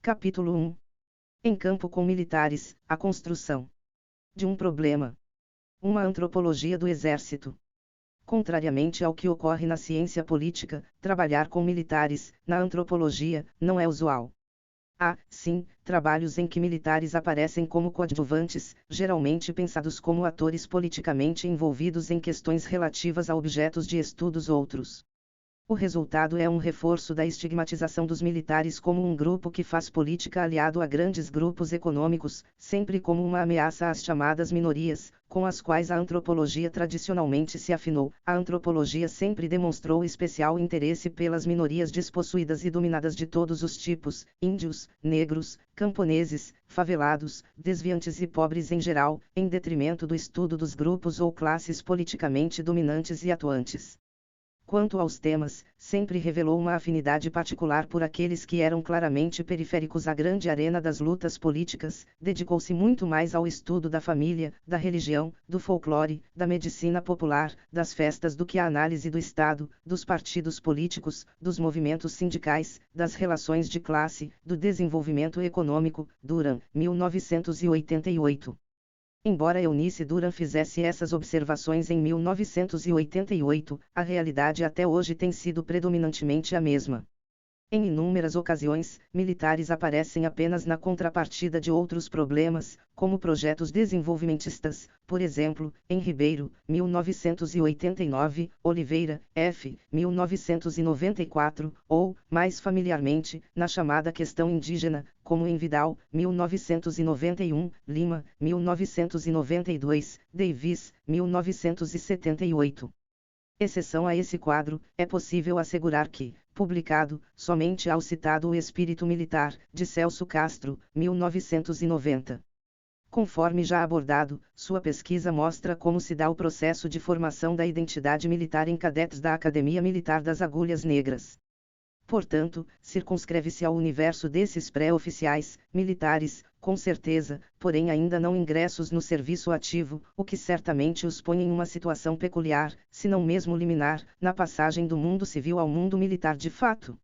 Capítulo 1. Em campo com militares, a construção de um problema. Uma antropologia do exército. Contrariamente ao que ocorre na ciência política, trabalhar com militares, na antropologia, não é usual. Há, sim, trabalhos em que militares aparecem como coadjuvantes, geralmente pensados como atores politicamente envolvidos em questões relativas a objetos de estudos outros. O resultado é um reforço da estigmatização dos militares como um grupo que faz política aliado a grandes grupos econômicos, sempre como uma ameaça às chamadas minorias, com as quais a antropologia tradicionalmente se afinou. A antropologia sempre demonstrou especial interesse pelas minorias despossuídas e dominadas de todos os tipos: índios, negros, camponeses, favelados, desviantes e pobres em geral, em detrimento do estudo dos grupos ou classes politicamente dominantes e atuantes. Quanto aos temas, sempre revelou uma afinidade particular por aqueles que eram claramente periféricos à grande arena das lutas políticas, dedicou-se muito mais ao estudo da família, da religião, do folclore, da medicina popular, das festas do que à análise do Estado, dos partidos políticos, dos movimentos sindicais, das relações de classe, do desenvolvimento econômico. Duran, 1988. Embora Eunice Duran fizesse essas observações em 1988, a realidade até hoje tem sido predominantemente a mesma. Em inúmeras ocasiões, militares aparecem apenas na contrapartida de outros problemas, como projetos desenvolvimentistas, por exemplo, em Ribeiro, 1989, Oliveira, F., 1994, ou, mais familiarmente, na chamada questão indígena, como em Vidal, 1991, Lima, 1992, Davis, 1978. Exceção a esse quadro, é possível assegurar que, publicado, somente ao citado O Espírito Militar, de Celso Castro, 1990. Conforme já abordado, sua pesquisa mostra como se dá o processo de formação da identidade militar em cadetes da Academia Militar das Agulhas Negras. Portanto, circunscreve-se ao universo desses pré-oficiais, militares, com certeza, porém ainda não ingressos no serviço ativo, o que certamente os põe em uma situação peculiar, se não mesmo liminar, na passagem do mundo civil ao mundo militar de fato.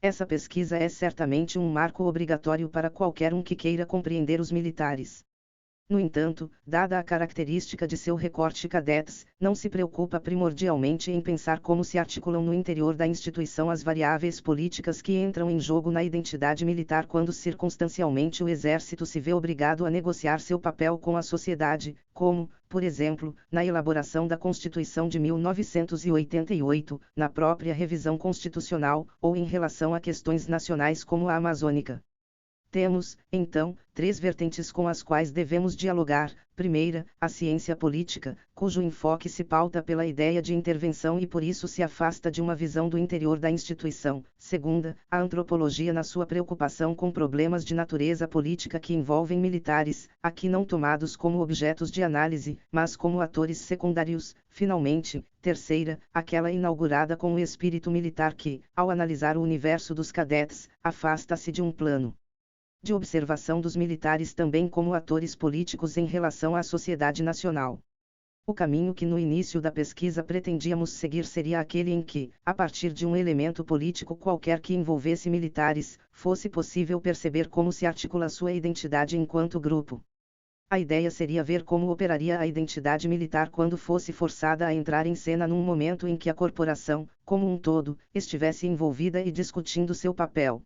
Essa pesquisa é certamente um marco obrigatório para qualquer um que queira compreender os militares. No entanto, dada a característica de seu recorte cadetes, não se preocupa primordialmente em pensar como se articulam no interior da instituição as variáveis políticas que entram em jogo na identidade militar quando circunstancialmente o exército se vê obrigado a negociar seu papel com a sociedade, como, por exemplo, na elaboração da Constituição de 1988, na própria revisão constitucional, ou em relação a questões nacionais como a amazônica. Temos, então, três vertentes com as quais devemos dialogar. Primeira, a ciência política, cujo enfoque se pauta pela ideia de intervenção e por isso se afasta de uma visão do interior da instituição. Segunda, a antropologia na sua preocupação com problemas de natureza política que envolvem militares, aqui não tomados como objetos de análise, mas como atores secundários. Finalmente, terceira, aquela inaugurada com o espírito militar que, ao analisar o universo dos cadetes, afasta-se de um plano de observação dos militares também como atores políticos em relação à sociedade nacional. O caminho que no início da pesquisa pretendíamos seguir seria aquele em que, a partir de um elemento político qualquer que envolvesse militares, fosse possível perceber como se articula sua identidade enquanto grupo. A ideia seria ver como operaria a identidade militar quando fosse forçada a entrar em cena num momento em que a corporação, como um todo, estivesse envolvida e discutindo seu papel.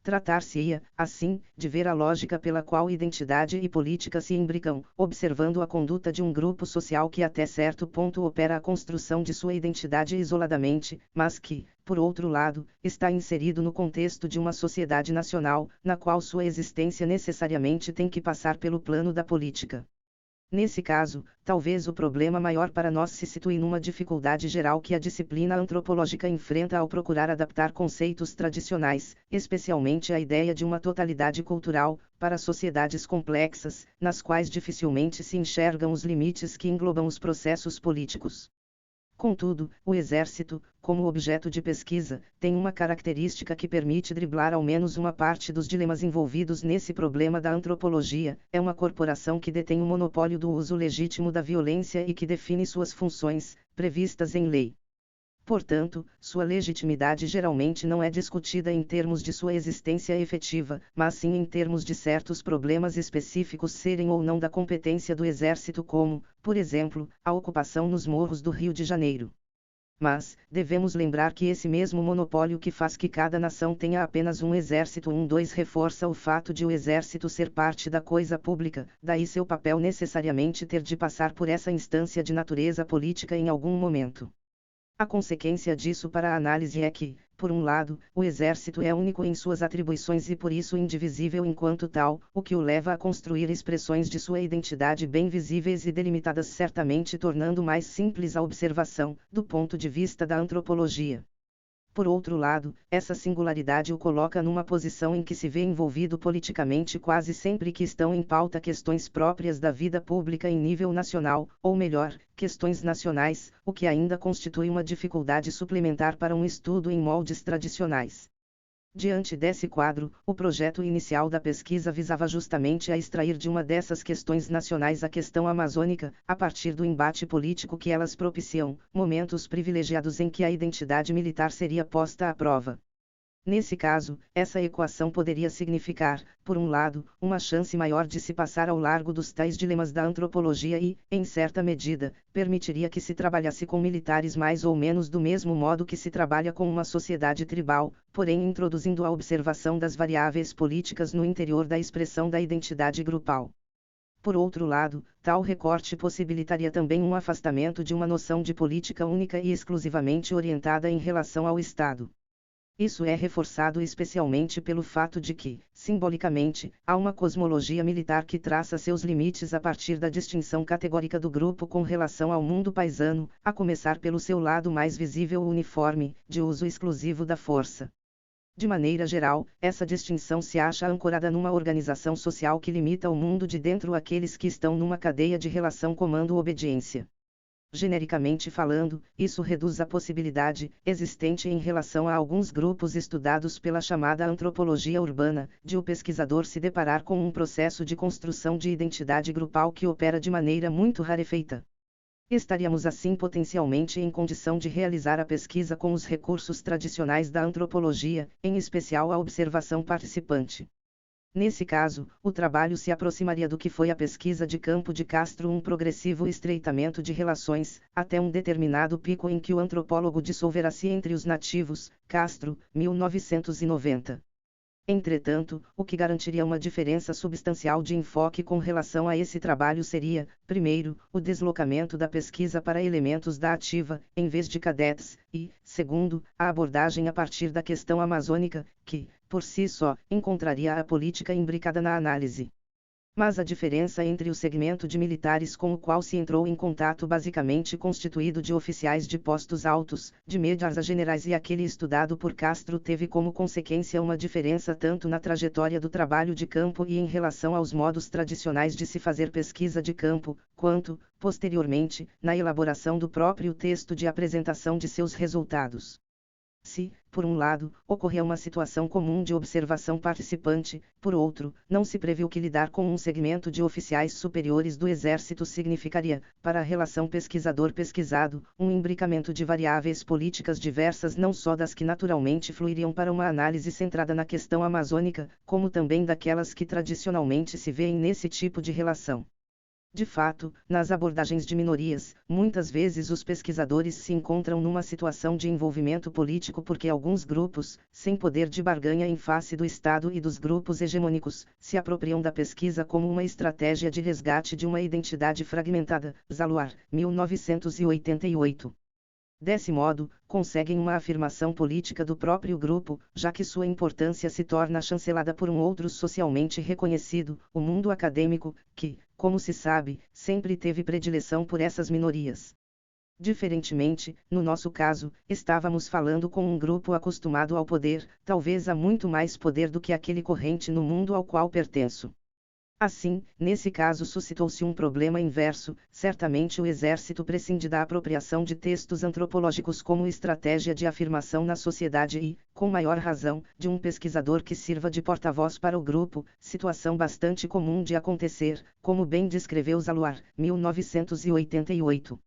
Tratar-se-ia, assim, de ver a lógica pela qual identidade e política se imbricam, observando a conduta de um grupo social que até certo ponto opera a construção de sua identidade isoladamente, mas que, por outro lado, está inserido no contexto de uma sociedade nacional, na qual sua existência necessariamente tem que passar pelo plano da política. Nesse caso, talvez o problema maior para nós se situe numa dificuldade geral que a disciplina antropológica enfrenta ao procurar adaptar conceitos tradicionais, especialmente a ideia de uma totalidade cultural, para sociedades complexas, nas quais dificilmente se enxergam os limites que englobam os processos políticos. Contudo, o exército, como objeto de pesquisa, tem uma característica que permite driblar ao menos uma parte dos dilemas envolvidos nesse problema da antropologia: é uma corporação que detém o monopólio do uso legítimo da violência e que define suas funções, previstas em lei. Portanto, sua legitimidade geralmente não é discutida em termos de sua existência efetiva, mas sim em termos de certos problemas específicos serem ou não da competência do Exército, como, por exemplo, a ocupação nos morros do Rio de Janeiro. Mas, devemos lembrar que esse mesmo monopólio que faz que cada nação tenha apenas um exército 2 reforça o fato de o exército ser parte da coisa pública, daí seu papel necessariamente ter de passar por essa instância de natureza política em algum momento. A consequência disso para a análise é que, por um lado, o exército é único em suas atribuições e por isso indivisível enquanto tal, o que o leva a construir expressões de sua identidade bem visíveis e delimitadas, certamente tornando mais simples a observação, do ponto de vista da antropologia. Por outro lado, essa singularidade o coloca numa posição em que se vê envolvido politicamente quase sempre que estão em pauta questões próprias da vida pública em nível nacional, ou melhor, questões nacionais, o que ainda constitui uma dificuldade suplementar para um estudo em moldes tradicionais. Diante desse quadro, o projeto inicial da pesquisa visava justamente a extrair de uma dessas questões nacionais a questão amazônica, a partir do embate político que elas propiciam, momentos privilegiados em que a identidade militar seria posta à prova. Nesse caso, essa equação poderia significar, por um lado, uma chance maior de se passar ao largo dos tais dilemas da antropologia e, em certa medida, permitiria que se trabalhasse com militares mais ou menos do mesmo modo que se trabalha com uma sociedade tribal, porém introduzindo a observação das variáveis políticas no interior da expressão da identidade grupal. Por outro lado, tal recorte possibilitaria também um afastamento de uma noção de política única e exclusivamente orientada em relação ao Estado. Isso é reforçado especialmente pelo fato de que, simbolicamente, há uma cosmologia militar que traça seus limites a partir da distinção categórica do grupo com relação ao mundo paisano, a começar pelo seu lado mais visível uniforme, de uso exclusivo da força. De maneira geral, essa distinção se acha ancorada numa organização social que limita o mundo de dentro àqueles que estão numa cadeia de relação comando-obediência. Genericamente falando, isso reduz a possibilidade, existente em relação a alguns grupos estudados pela chamada antropologia urbana, de o pesquisador se deparar com um processo de construção de identidade grupal que opera de maneira muito rarefeita. Estaríamos assim potencialmente em condição de realizar a pesquisa com os recursos tradicionais da antropologia, em especial a observação participante. Nesse caso, o trabalho se aproximaria do que foi a pesquisa de campo de Castro, um progressivo estreitamento de relações, até um determinado pico em que o antropólogo dissolverá-se entre os nativos, Castro, 1990. Entretanto, o que garantiria uma diferença substancial de enfoque com relação a esse trabalho seria, primeiro, o deslocamento da pesquisa para elementos da ativa, em vez de cadetes, e, segundo, a abordagem a partir da questão amazônica, que, por si só, encontraria a política imbricada na análise. Mas a diferença entre o segmento de militares com o qual se entrou em contato, basicamente constituído de oficiais de postos altos, de médios a generais, e aquele estudado por Castro teve como consequência uma diferença tanto na trajetória do trabalho de campo e em relação aos modos tradicionais de se fazer pesquisa de campo, quanto, posteriormente, na elaboração do próprio texto de apresentação de seus resultados. Se, por um lado, ocorreu uma situação comum de observação participante, por outro, não se previu que lidar com um segmento de oficiais superiores do Exército significaria, para a relação pesquisador-pesquisado, um imbricamento de variáveis políticas diversas, não só das que naturalmente fluiriam para uma análise centrada na questão amazônica, como também daquelas que tradicionalmente se veem nesse tipo de relação. De fato, nas abordagens de minorias, muitas vezes os pesquisadores se encontram numa situação de envolvimento político porque alguns grupos, sem poder de barganha em face do Estado e dos grupos hegemônicos, se apropriam da pesquisa como uma estratégia de resgate de uma identidade fragmentada. Zaluar, 1988. Desse modo, conseguem uma afirmação política do próprio grupo, já que sua importância se torna chancelada por um outro socialmente reconhecido, o mundo acadêmico, que, como se sabe, sempre teve predileção por essas minorias. Diferentemente, no nosso caso, estávamos falando com um grupo acostumado ao poder, talvez a muito mais poder do que aquele corrente no mundo ao qual pertenço. Assim, nesse caso suscitou-se um problema inverso, certamente o Exército prescinde da apropriação de textos antropológicos como estratégia de afirmação na sociedade e, com maior razão, de um pesquisador que sirva de porta-voz para o grupo, situação bastante comum de acontecer, como bem descreveu Zaluar, 1988.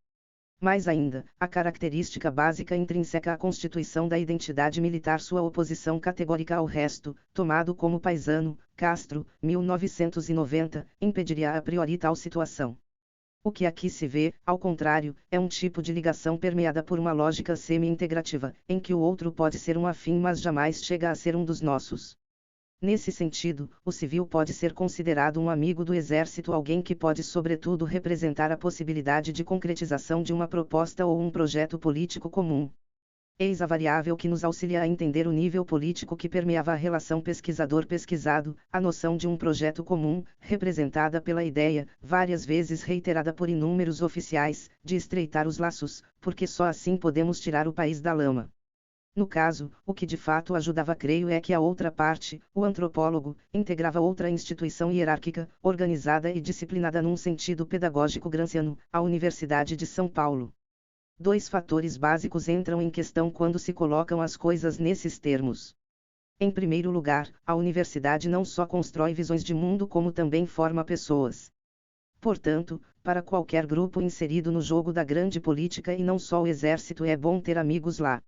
Mais ainda, a característica básica intrínseca à constituição da identidade militar, sua oposição categórica ao resto, tomado como paisano, Castro, 1990, impediria a priori tal situação. O que aqui se vê, ao contrário, é um tipo de ligação permeada por uma lógica semi-integrativa, em que o outro pode ser um afim mas jamais chega a ser um dos nossos. Nesse sentido, o civil pode ser considerado um amigo do exército, alguém que pode sobretudo representar a possibilidade de concretização de uma proposta ou um projeto político comum. Eis a variável que nos auxilia a entender o nível político que permeava a relação pesquisador-pesquisado, a noção de um projeto comum, representada pela ideia, várias vezes reiterada por inúmeros oficiais, de estreitar os laços, porque só assim podemos tirar o país da lama. No caso, o que de fato ajudava, creio, é que a outra parte, o antropólogo, integrava outra instituição hierárquica, organizada e disciplinada num sentido pedagógico gramsciano, a Universidade de São Paulo. Dois fatores básicos entram em questão quando se colocam as coisas nesses termos. Em primeiro lugar, a universidade não só constrói visões de mundo como também forma pessoas. Portanto, para qualquer grupo inserido no jogo da grande política, e não só o exército, é bom ter amigos lá.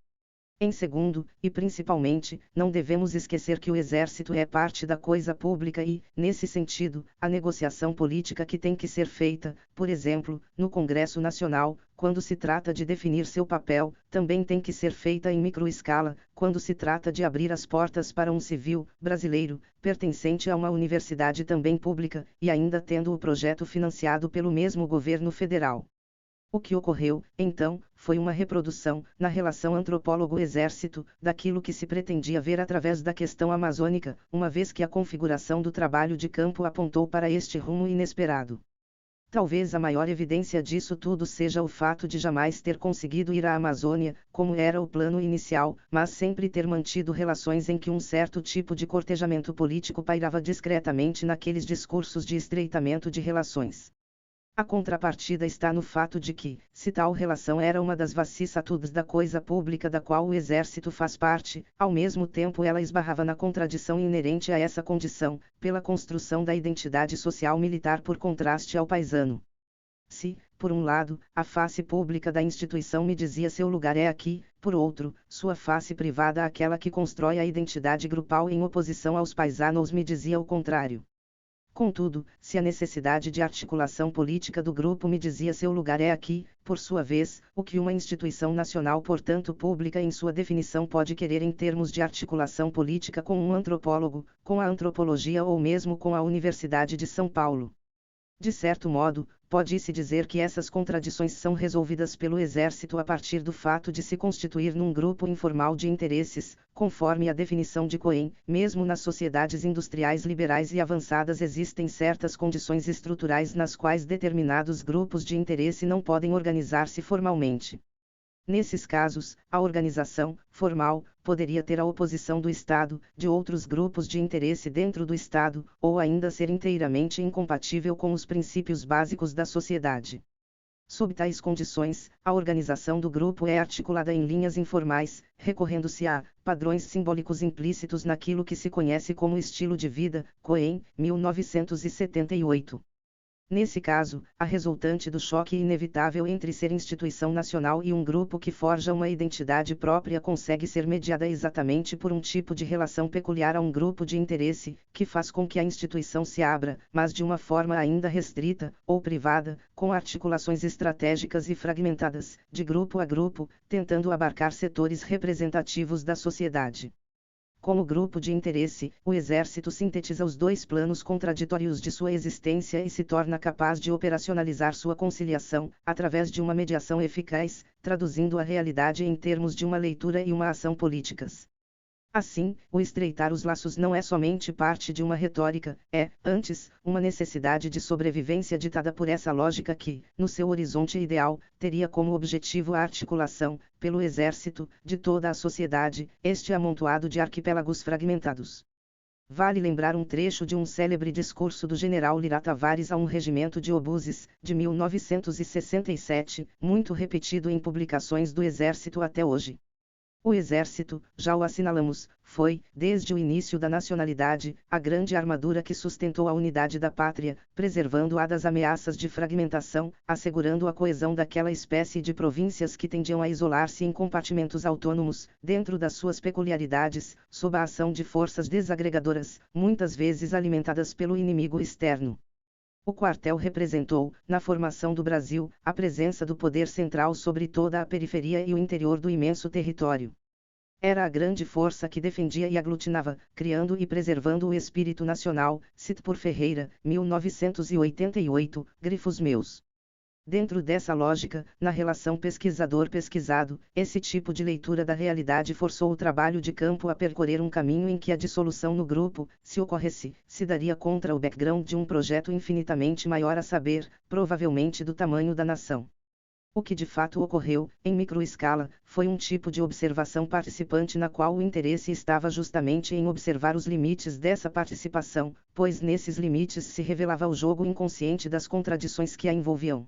Em segundo, e principalmente, não devemos esquecer que o exército é parte da coisa pública e, nesse sentido, a negociação política que tem que ser feita, por exemplo, no Congresso Nacional, quando se trata de definir seu papel, também tem que ser feita em microescala, quando se trata de abrir as portas para um civil brasileiro, pertencente a uma universidade também pública, e ainda tendo o projeto financiado pelo mesmo governo federal. O que ocorreu, então, foi uma reprodução, na relação antropólogo-exército, daquilo que se pretendia ver através da questão amazônica, uma vez que a configuração do trabalho de campo apontou para este rumo inesperado. Talvez a maior evidência disso tudo seja o fato de jamais ter conseguido ir à Amazônia, como era o plano inicial, mas sempre ter mantido relações em que um certo tipo de cortejamento político pairava discretamente naqueles discursos de estreitamento de relações. A contrapartida está no fato de que, se tal relação era uma das vicissitudes da coisa pública da qual o exército faz parte, ao mesmo tempo ela esbarrava na contradição inerente a essa condição, pela construção da identidade social militar por contraste ao paisano. Se, por um lado, a face pública da instituição me dizia seu lugar é aqui, por outro, sua face privada, aquela que constrói a identidade grupal em oposição aos paisanos, me dizia o contrário. Contudo, se a necessidade de articulação política do grupo me dizia seu lugar é aqui, por sua vez, o que uma instituição nacional, portanto pública em sua definição, pode querer em termos de articulação política com um antropólogo, com a antropologia ou mesmo com a Universidade de São Paulo? De certo modo, pode-se dizer que essas contradições são resolvidas pelo exército a partir do fato de se constituir num grupo informal de interesses, conforme a definição de Cohen. Mesmo nas sociedades industriais liberais e avançadas existem certas condições estruturais nas quais determinados grupos de interesse não podem organizar-se formalmente. Nesses casos, a organização formal poderia ter a oposição do Estado, de outros grupos de interesse dentro do Estado, ou ainda ser inteiramente incompatível com os princípios básicos da sociedade. Sob tais condições, a organização do grupo é articulada em linhas informais, recorrendo-se a padrões simbólicos implícitos naquilo que se conhece como estilo de vida. Cohen, 1978. Nesse caso, a resultante do choque inevitável entre ser instituição nacional e um grupo que forja uma identidade própria consegue ser mediada exatamente por um tipo de relação peculiar a um grupo de interesse, que faz com que a instituição se abra, mas de uma forma ainda restrita, ou privada, com articulações estratégicas e fragmentadas, de grupo a grupo, tentando abarcar setores representativos da sociedade. Como grupo de interesse, o exército sintetiza os dois planos contraditórios de sua existência e se torna capaz de operacionalizar sua conciliação, através de uma mediação eficaz, traduzindo a realidade em termos de uma leitura e uma ação políticas. Assim, o estreitar os laços não é somente parte de uma retórica, é, antes, uma necessidade de sobrevivência ditada por essa lógica que, no seu horizonte ideal, teria como objetivo a articulação, pelo exército, de toda a sociedade, este amontoado de arquipélagos fragmentados. Vale lembrar um trecho de um célebre discurso do general Lira Tavares a um regimento de obuses, de 1967, muito repetido em publicações do exército até hoje. O Exército, já o assinalamos, foi, desde o início da nacionalidade, a grande armadura que sustentou a unidade da pátria, preservando-a das ameaças de fragmentação, assegurando a coesão daquela espécie de províncias que tendiam a isolar-se em compartimentos autônomos, dentro das suas peculiaridades, sob a ação de forças desagregadoras, muitas vezes alimentadas pelo inimigo externo. O quartel representou, na formação do Brasil, a presença do poder central sobre toda a periferia e o interior do imenso território. Era a grande força que defendia e aglutinava, criando e preservando o espírito nacional, cito por Ferreira, 1988, grifos meus. Dentro dessa lógica, na relação pesquisador-pesquisado, esse tipo de leitura da realidade forçou o trabalho de campo a percorrer um caminho em que a dissolução no grupo, se ocorresse, se daria contra o background de um projeto infinitamente maior, a saber, provavelmente do tamanho da nação. O que de fato ocorreu, em microescala, foi um tipo de observação participante na qual o interesse estava justamente em observar os limites dessa participação, pois nesses limites se revelava o jogo inconsciente das contradições que a envolviam.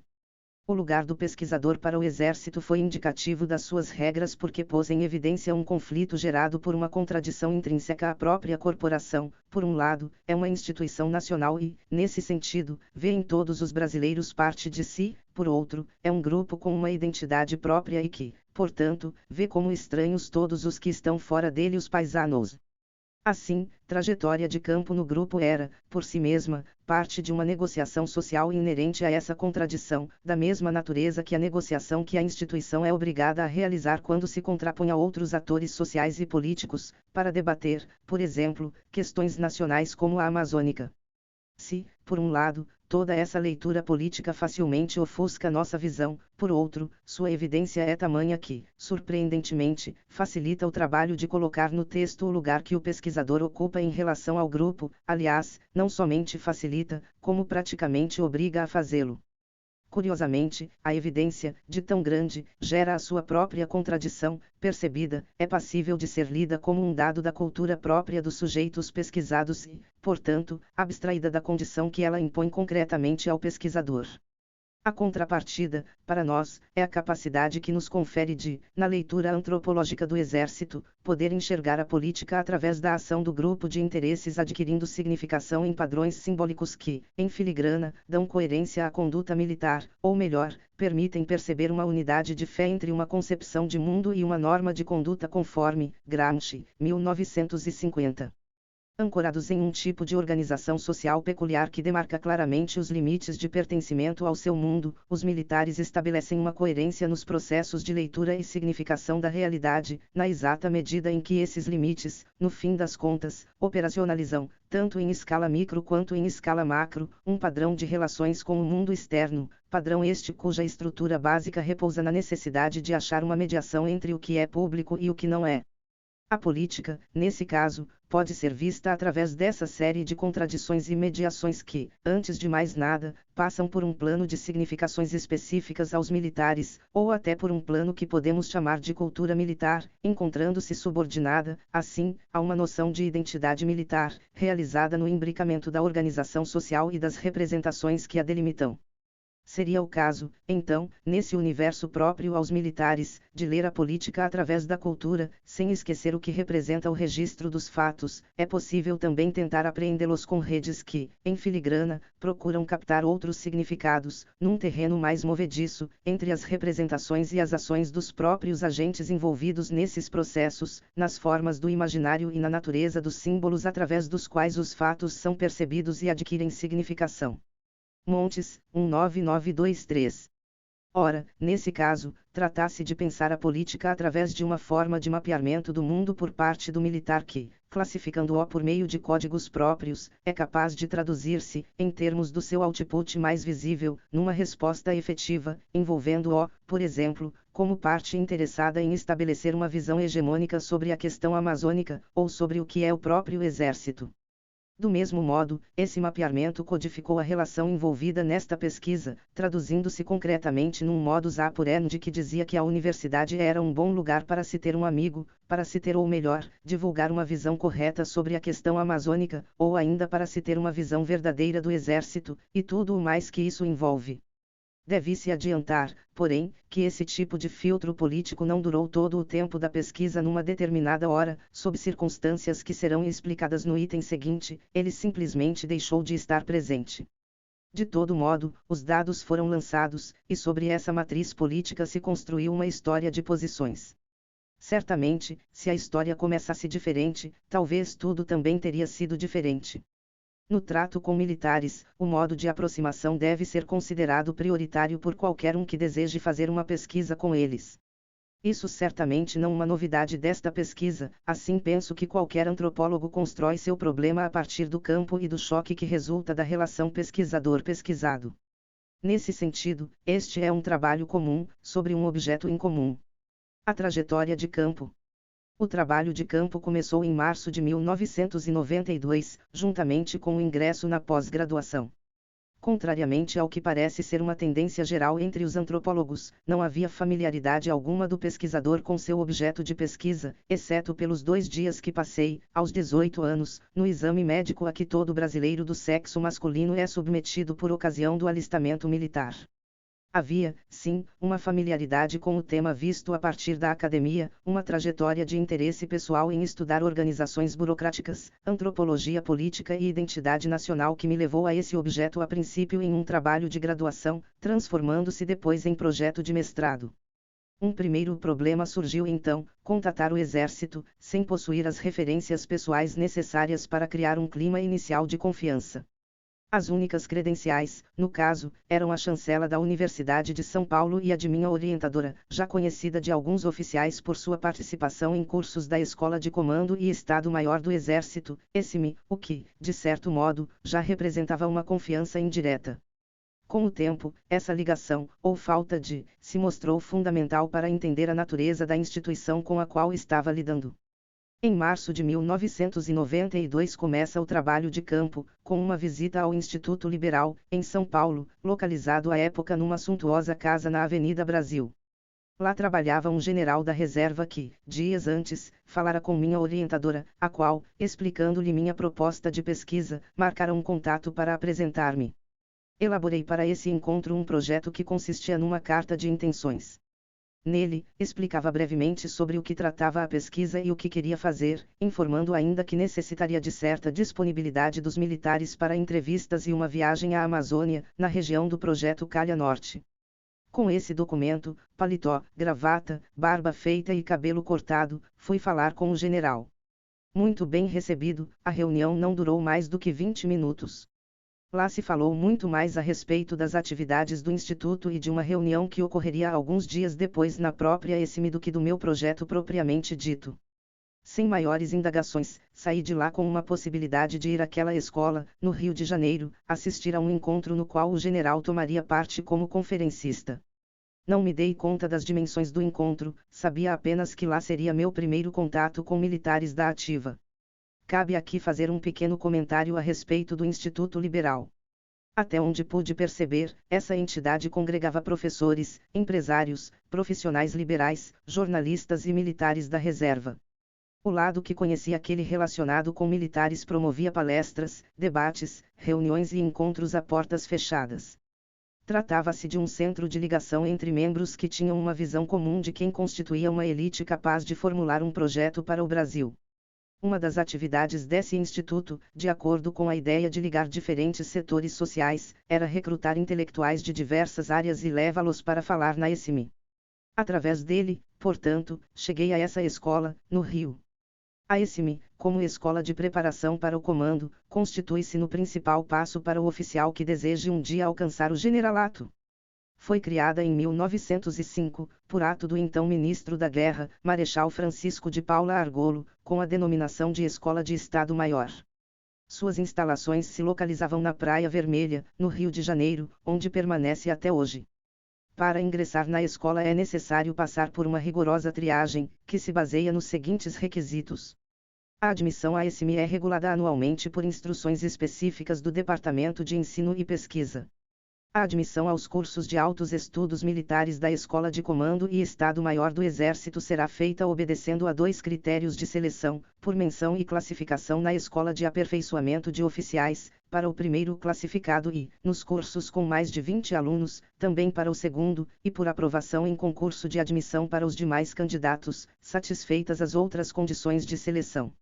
O lugar do pesquisador para o Exército foi indicativo das suas regras porque pôs em evidência um conflito gerado por uma contradição intrínseca à própria corporação. Por um lado, é uma instituição nacional e, nesse sentido, vê em todos os brasileiros parte de si; por outro, é um grupo com uma identidade própria e que, portanto, vê como estranhos todos os que estão fora dele, os paisanos. Assim, trajetória de campo no grupo era, por si mesma, parte de uma negociação social inerente a essa contradição, da mesma natureza que a negociação que a instituição é obrigada a realizar quando se contrapõe a outros atores sociais e políticos, para debater, por exemplo, questões nacionais como a amazônica. Se, por um lado, toda essa leitura política facilmente ofusca nossa visão, por outro, sua evidência é tamanha que, surpreendentemente, facilita o trabalho de colocar no texto o lugar que o pesquisador ocupa em relação ao grupo, aliás, não somente facilita, como praticamente obriga a fazê-lo. Curiosamente, a evidência, de tão grande, gera a sua própria contradição, percebida, é passível de ser lida como um dado da cultura própria dos sujeitos pesquisados e, portanto, abstraída da condição que ela impõe concretamente ao pesquisador. A contrapartida, para nós, é a capacidade que nos confere de, na leitura antropológica do Exército, poder enxergar a política através da ação do grupo de interesses adquirindo significação em padrões simbólicos que, em filigrana, dão coerência à conduta militar, ou melhor, permitem perceber uma unidade de fé entre uma concepção de mundo e uma norma de conduta conforme, Gramsci, 1950. Ancorados em um tipo de organização social peculiar que demarca claramente os limites de pertencimento ao seu mundo, os militares estabelecem uma coerência nos processos de leitura e significação da realidade, na exata medida em que esses limites, no fim das contas, operacionalizam, tanto em escala micro quanto em escala macro, um padrão de relações com o mundo externo, padrão este cuja estrutura básica repousa na necessidade de achar uma mediação entre o que é público e o que não é. A política, nesse caso, pode ser vista através dessa série de contradições e mediações que, antes de mais nada, passam por um plano de significações específicas aos militares, ou até por um plano que podemos chamar de cultura militar, encontrando-se subordinada, assim, a uma noção de identidade militar, realizada no imbricamento da organização social e das representações que a delimitam. Seria o caso, então, nesse universo próprio aos militares, de ler a política através da cultura, sem esquecer o que representa o registro dos fatos. É possível também tentar apreendê-los com redes que, em filigrana, procuram captar outros significados, num terreno mais movediço, entre as representações e as ações dos próprios agentes envolvidos nesses processos, nas formas do imaginário e na natureza dos símbolos através dos quais os fatos são percebidos e adquirem significação. Montes, 19923. Ora, nesse caso, trata-se de pensar a política através de uma forma de mapeamento do mundo por parte do militar que, classificando-o por meio de códigos próprios, é capaz de traduzir-se, em termos do seu output mais visível, numa resposta efetiva, envolvendo-o, por exemplo, como parte interessada em estabelecer uma visão hegemônica sobre a questão amazônica, ou sobre o que é o próprio Exército. Do mesmo modo, esse mapeamento codificou a relação envolvida nesta pesquisa, traduzindo-se concretamente num modus operandi que dizia que a universidade era um bom lugar para se ter um amigo, para se ter ou melhor, divulgar uma visão correta sobre a questão amazônica, ou ainda para se ter uma visão verdadeira do Exército, e tudo o mais que isso envolve. Deve-se adiantar, porém, que esse tipo de filtro político não durou todo o tempo da pesquisa numa determinada hora, sob circunstâncias que serão explicadas no item seguinte, ele simplesmente deixou de estar presente. De todo modo, os dados foram lançados, e sobre essa matriz política se construiu uma história de posições. Certamente, se a história começasse diferente, talvez tudo também teria sido diferente. No trato com militares, o modo de aproximação deve ser considerado prioritário por qualquer um que deseje fazer uma pesquisa com eles. Isso certamente não é uma novidade desta pesquisa, assim penso que qualquer antropólogo constrói seu problema a partir do campo e do choque que resulta da relação pesquisador-pesquisado. Nesse sentido, este é um trabalho comum, sobre um objeto em comum. A trajetória de campo. O trabalho de campo começou em março de 1992, juntamente com o ingresso na pós-graduação. Contrariamente ao que parece ser uma tendência geral entre os antropólogos, não havia familiaridade alguma do pesquisador com seu objeto de pesquisa, exceto pelos 2 dias que passei, aos 18 anos, no exame médico a que todo brasileiro do sexo masculino é submetido por ocasião do alistamento militar. Havia, sim, uma familiaridade com o tema visto a partir da academia, uma trajetória de interesse pessoal em estudar organizações burocráticas, antropologia política e identidade nacional que me levou a esse objeto a princípio em um trabalho de graduação, transformando-se depois em projeto de mestrado. Um primeiro problema surgiu então: contatar o exército, sem possuir as referências pessoais necessárias para criar um clima inicial de confiança. As únicas credenciais, no caso, eram a chancela da Universidade de São Paulo e a de minha orientadora, já conhecida de alguns oficiais por sua participação em cursos da Escola de Comando e Estado-Maior do Exército, ESME, o que, de certo modo, já representava uma confiança indireta. Com o tempo, essa ligação, ou falta de, se mostrou fundamental para entender a natureza da instituição com a qual estava lidando. Em março de 1992 começa o trabalho de campo, com uma visita ao Instituto Liberal, em São Paulo, localizado à época numa suntuosa casa na Avenida Brasil. Lá trabalhava um general da reserva que, dias antes, falara com minha orientadora, a qual, explicando-lhe minha proposta de pesquisa, marcara um contato para apresentar-me. Elaborei para esse encontro um projeto que consistia numa carta de intenções. Nele, explicava brevemente sobre o que tratava a pesquisa e o que queria fazer, informando ainda que necessitaria de certa disponibilidade dos militares para entrevistas e uma viagem à Amazônia, na região do Projeto Calha Norte. Com esse documento, paletó, gravata, barba feita e cabelo cortado, fui falar com o general. Muito bem recebido, a reunião não durou mais do que 20 minutos. Lá se falou muito mais a respeito das atividades do Instituto e de uma reunião que ocorreria alguns dias depois na própria ESME do que do meu projeto propriamente dito. Sem maiores indagações, saí de lá com uma possibilidade de ir àquela escola, no Rio de Janeiro, assistir a um encontro no qual o general tomaria parte como conferencista. Não me dei conta das dimensões do encontro, sabia apenas que lá seria meu primeiro contato com militares da ativa. Cabe aqui fazer um pequeno comentário a respeito do Instituto Liberal. Até onde pude perceber, essa entidade congregava professores, empresários, profissionais liberais, jornalistas e militares da reserva. O lado que conhecia aquele relacionado com militares promovia palestras, debates, reuniões e encontros a portas fechadas. Tratava-se de um centro de ligação entre membros que tinham uma visão comum de quem constituía uma elite capaz de formular um projeto para o Brasil. Uma das atividades desse instituto, de acordo com a ideia de ligar diferentes setores sociais, era recrutar intelectuais de diversas áreas e levá-los para falar na ESME. Através dele, portanto, cheguei a essa escola, no Rio. A ESME, como escola de preparação para o comando, constitui-se no principal passo para o oficial que deseje um dia alcançar o generalato. Foi criada em 1905, por ato do então ministro da Guerra, Marechal Francisco de Paula Argolo, com a denominação de Escola de Estado-Maior. Suas instalações se localizavam na Praia Vermelha, no Rio de Janeiro, onde permanece até hoje. Para ingressar na escola é necessário passar por uma rigorosa triagem, que se baseia nos seguintes requisitos. A admissão à ESME é regulada anualmente por instruções específicas do Departamento de Ensino e Pesquisa. A admissão aos cursos de altos estudos militares da Escola de Comando e Estado-Maior do Exército será feita obedecendo a 2 critérios de seleção, por menção e classificação na Escola de Aperfeiçoamento de Oficiais, para o primeiro classificado e, nos cursos com mais de 20 alunos, também para o segundo, e por aprovação em concurso de admissão para os demais candidatos, satisfeitas as outras condições de seleção.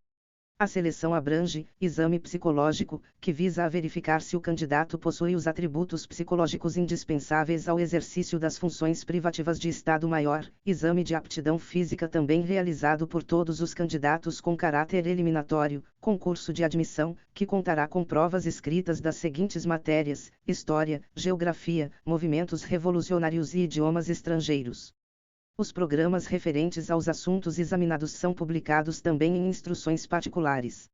A seleção abrange exame psicológico, que visa a verificar se o candidato possui os atributos psicológicos indispensáveis ao exercício das funções privativas de Estado-Maior, exame de aptidão física também realizado por todos os candidatos com caráter eliminatório, concurso de admissão, que contará com provas escritas das seguintes matérias: História, Geografia, Movimentos Revolucionários e Idiomas Estrangeiros. Os programas referentes aos assuntos examinados são publicados também em instruções particulares.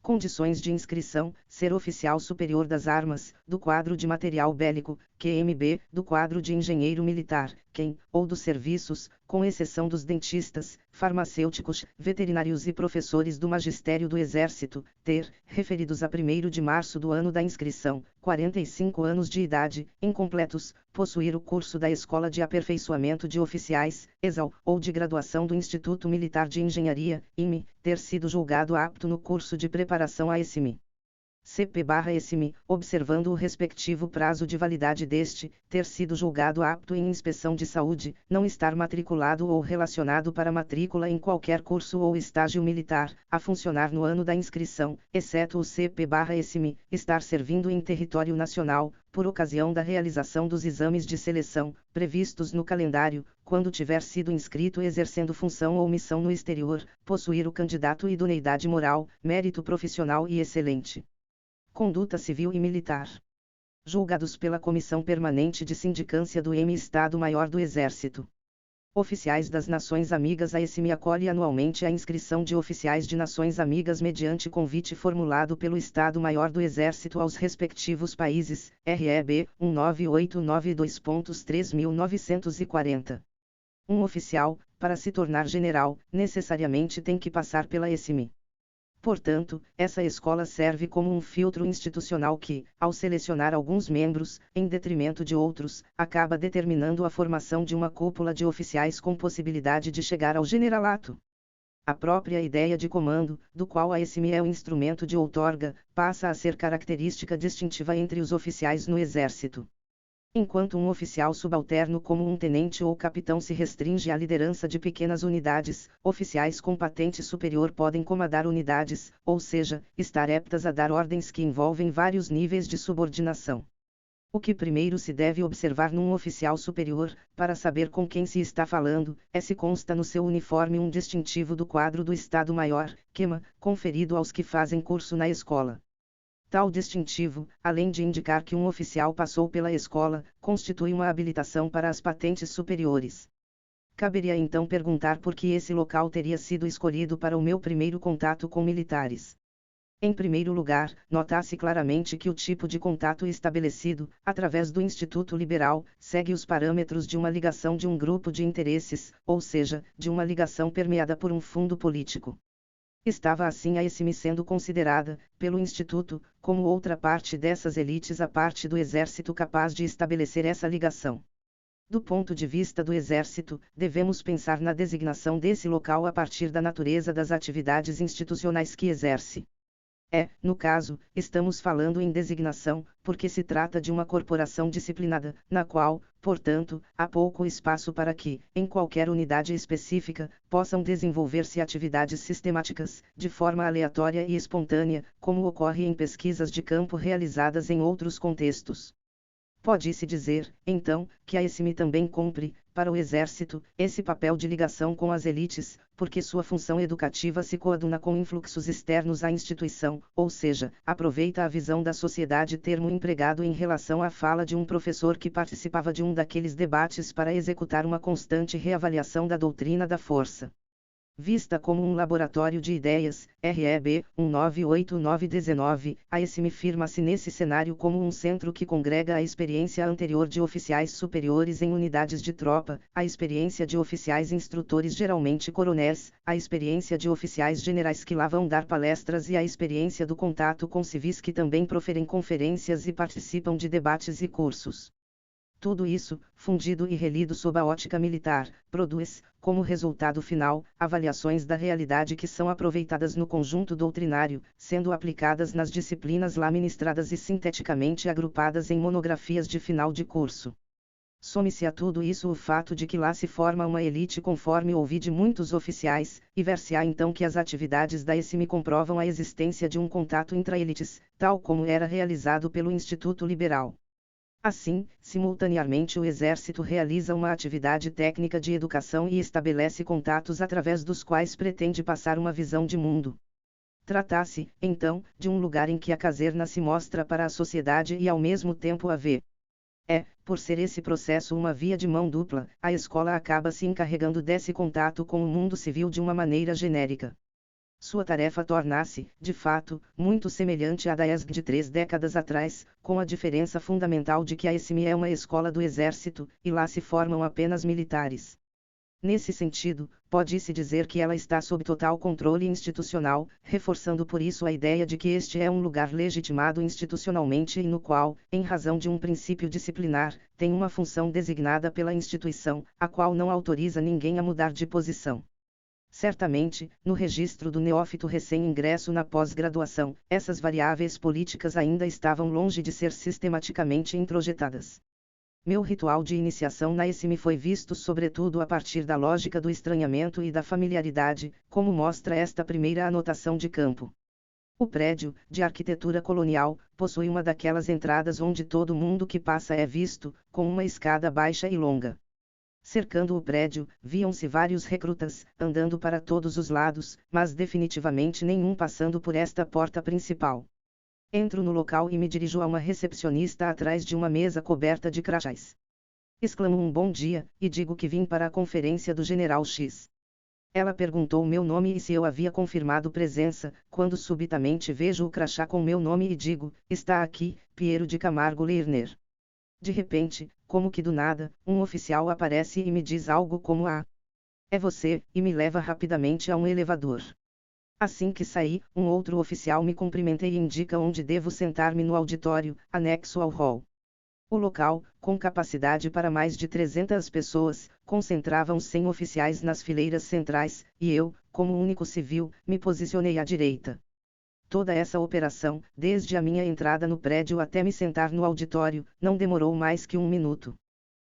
Condições de inscrição: ser oficial superior das armas, do quadro de material bélico, QMB, do quadro de engenheiro militar, QEM, ou dos serviços, com exceção dos dentistas, farmacêuticos, veterinários e professores do magistério do Exército, ter, referidos a 1º de março do ano da inscrição, 45 anos de idade, incompletos, possuir o curso da Escola de Aperfeiçoamento de Oficiais, ESAL, ou de graduação do Instituto Militar de Engenharia, IME, ter sido julgado apto no curso de preparação a ESIME. CP/ESIME, observando o respectivo prazo de validade deste, ter sido julgado apto em inspeção de saúde, não estar matriculado ou relacionado para matrícula em qualquer curso ou estágio militar, a funcionar no ano da inscrição, exceto o CP/ESIME, estar servindo em território nacional, por ocasião da realização dos exames de seleção, previstos no calendário, quando tiver sido inscrito exercendo função ou missão no exterior, possuir o candidato idoneidade moral, mérito profissional e excelente conduta civil e militar. Julgados pela Comissão Permanente de Sindicância do M. Estado-Maior do Exército. Oficiais das Nações Amigas. A ESIME acolhe anualmente a inscrição de oficiais de Nações Amigas mediante convite formulado pelo Estado-Maior do Exército aos respectivos países, REB 19892.3940. Um oficial, para se tornar general, necessariamente tem que passar pela ESIME. Portanto, essa escola serve como um filtro institucional que, ao selecionar alguns membros, em detrimento de outros, acaba determinando a formação de uma cúpula de oficiais com possibilidade de chegar ao generalato. A própria ideia de comando, do qual a ESIME é o instrumento de outorga, passa a ser característica distintiva entre os oficiais no Exército. Enquanto um oficial subalterno como um tenente ou capitão se restringe à liderança de pequenas unidades, oficiais com patente superior podem comandar unidades, ou seja, estar aptas a dar ordens que envolvem vários níveis de subordinação. O que primeiro se deve observar num oficial superior, para saber com quem se está falando, é se consta no seu uniforme um distintivo do quadro do Estado-Maior, QEMA, conferido aos que fazem curso na escola. Tal distintivo, além de indicar que um oficial passou pela escola, constitui uma habilitação para as patentes superiores. Caberia então perguntar por que esse local teria sido escolhido para o meu primeiro contato com militares. Em primeiro lugar, nota-se claramente que o tipo de contato estabelecido, através do Instituto Liberal, segue os parâmetros de uma ligação de um grupo de interesses, ou seja, de uma ligação permeada por um fundo político. Estava assim a ESIME sendo considerada, pelo Instituto, como outra parte dessas elites, a parte do Exército capaz de estabelecer essa ligação. Do ponto de vista do Exército, devemos pensar na designação desse local a partir da natureza das atividades institucionais que exerce. No caso, estamos falando em designação, porque se trata de uma corporação disciplinada, na qual, portanto, há pouco espaço para que, em qualquer unidade específica, possam desenvolver-se atividades sistemáticas, de forma aleatória e espontânea, como ocorre em pesquisas de campo realizadas em outros contextos. Pode-se dizer, então, que a ESIME também cumpre, para o Exército, esse papel de ligação com as elites, porque sua função educativa se coaduna com influxos externos à instituição, ou seja, aproveita a visão da sociedade, termo empregado em relação à fala de um professor que participava de um daqueles debates para executar uma constante reavaliação da doutrina da força. vista como um laboratório de ideias, REB 198919, a ESME firma-se nesse cenário como um centro que congrega a experiência anterior de oficiais superiores em unidades de tropa, a experiência de oficiais instrutores geralmente coronéis, a experiência de oficiais generais que lá vão dar palestras e a experiência do contato com civis que também proferem conferências e participam de debates e cursos. Tudo isso, fundido e relido sob a ótica militar, produz, como resultado final, avaliações da realidade que são aproveitadas no conjunto doutrinário, sendo aplicadas nas disciplinas lá ministradas e sinteticamente agrupadas em monografias de final de curso. Some-se a tudo isso o fato de que lá se forma uma elite conforme ouvi de muitos oficiais, e ver-se-á então que as atividades da ESME comprovam a existência de um contato intra-elites, tal como era realizado pelo Instituto Liberal. Assim, simultaneamente o Exército realiza uma atividade técnica de educação e estabelece contatos através dos quais pretende passar uma visão de mundo. Trata-se, então, de um lugar em que a caserna se mostra para a sociedade e ao mesmo tempo a vê. Por ser esse processo uma via de mão dupla, a escola acaba se encarregando desse contato com o mundo civil de uma maneira genérica. Sua tarefa torna-se, de fato, muito semelhante à da ESG de 3 décadas atrás, com a diferença fundamental de que a ESME é uma escola do Exército, e lá se formam apenas militares. Nesse sentido, pode-se dizer que ela está sob total controle institucional, reforçando por isso a ideia de que este é um lugar legitimado institucionalmente e no qual, em razão de um princípio disciplinar, tem uma função designada pela instituição, a qual não autoriza ninguém a mudar de posição. Certamente, no registro do neófito recém-ingresso na pós-graduação, essas variáveis políticas ainda estavam longe de ser sistematicamente introjetadas. Meu ritual de iniciação na ESME foi visto sobretudo a partir da lógica do estranhamento e da familiaridade, como mostra esta primeira anotação de campo. O prédio, de arquitetura colonial, possui uma daquelas entradas onde todo mundo que passa é visto, com uma escada baixa e longa. Cercando o prédio, viam-se vários recrutas, andando para todos os lados, mas definitivamente nenhum passando por esta porta principal. Entro no local e me dirijo a uma recepcionista atrás de uma mesa coberta de crachás. Exclamo um bom dia, e digo que vim para a conferência do General X. Ela perguntou meu nome e se eu havia confirmado presença, quando subitamente vejo o crachá com meu nome e digo, está aqui, Piero de Camargo Lerner. De repente, como que do nada, um oficial aparece e me diz algo como é você, e me leva rapidamente a um elevador. Assim que saí, um outro oficial me cumprimenta e indica onde devo sentar-me no auditório, anexo ao hall. O local, com capacidade para mais de 300 pessoas, concentravam 100 oficiais nas fileiras centrais, e eu, como único civil, me posicionei à direita. Toda essa operação, desde a minha entrada no prédio até me sentar no auditório, não demorou mais que 1 minuto.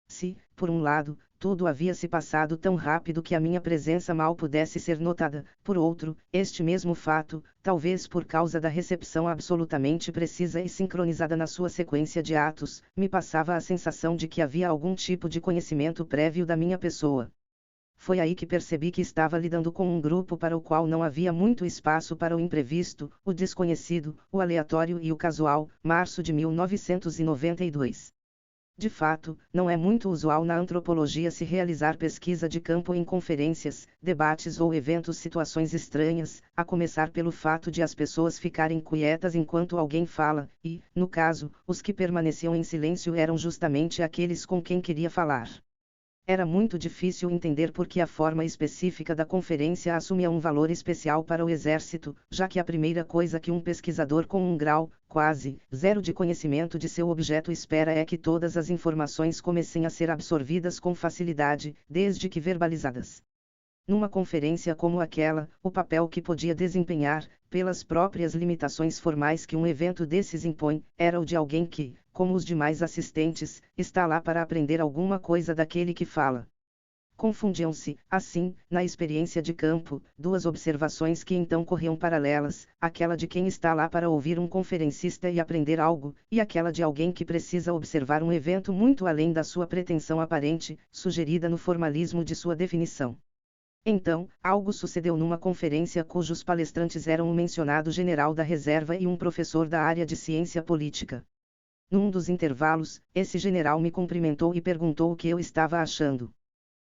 Se, por um lado, tudo havia se passado tão rápido que a minha presença mal pudesse ser notada, por outro, este mesmo fato, talvez por causa da recepção absolutamente precisa e sincronizada na sua sequência de atos, me passava a sensação de que havia algum tipo de conhecimento prévio da minha pessoa. Foi aí que percebi que estava lidando com um grupo para o qual não havia muito espaço para o imprevisto, o desconhecido, o aleatório e o casual. Março de 1992. De fato, não é muito usual na antropologia se realizar pesquisa de campo em conferências, debates ou eventos situações estranhas, a começar pelo fato de as pessoas ficarem quietas enquanto alguém fala, e, no caso, os que permaneciam em silêncio eram justamente aqueles com quem queria falar. Era muito difícil entender por que a forma específica da conferência assumia um valor especial para o Exército, já que a primeira coisa que um pesquisador com um grau, quase, zero de conhecimento de seu objeto espera é que todas as informações comecem a ser absorvidas com facilidade, desde que verbalizadas. Numa conferência como aquela, o papel que podia desempenhar, pelas próprias limitações formais que um evento desses impõe, era o de alguém que, como os demais assistentes, está lá para aprender alguma coisa daquele que fala. Confundiam-se, assim, na experiência de campo, duas observações que então corriam paralelas, aquela de quem está lá para ouvir um conferencista e aprender algo, e aquela de alguém que precisa observar um evento muito além da sua pretensão aparente, sugerida no formalismo de sua definição. Então, algo sucedeu numa conferência cujos palestrantes eram um mencionado general da reserva e um professor da área de ciência política. Num dos intervalos, esse general me cumprimentou e perguntou o que eu estava achando.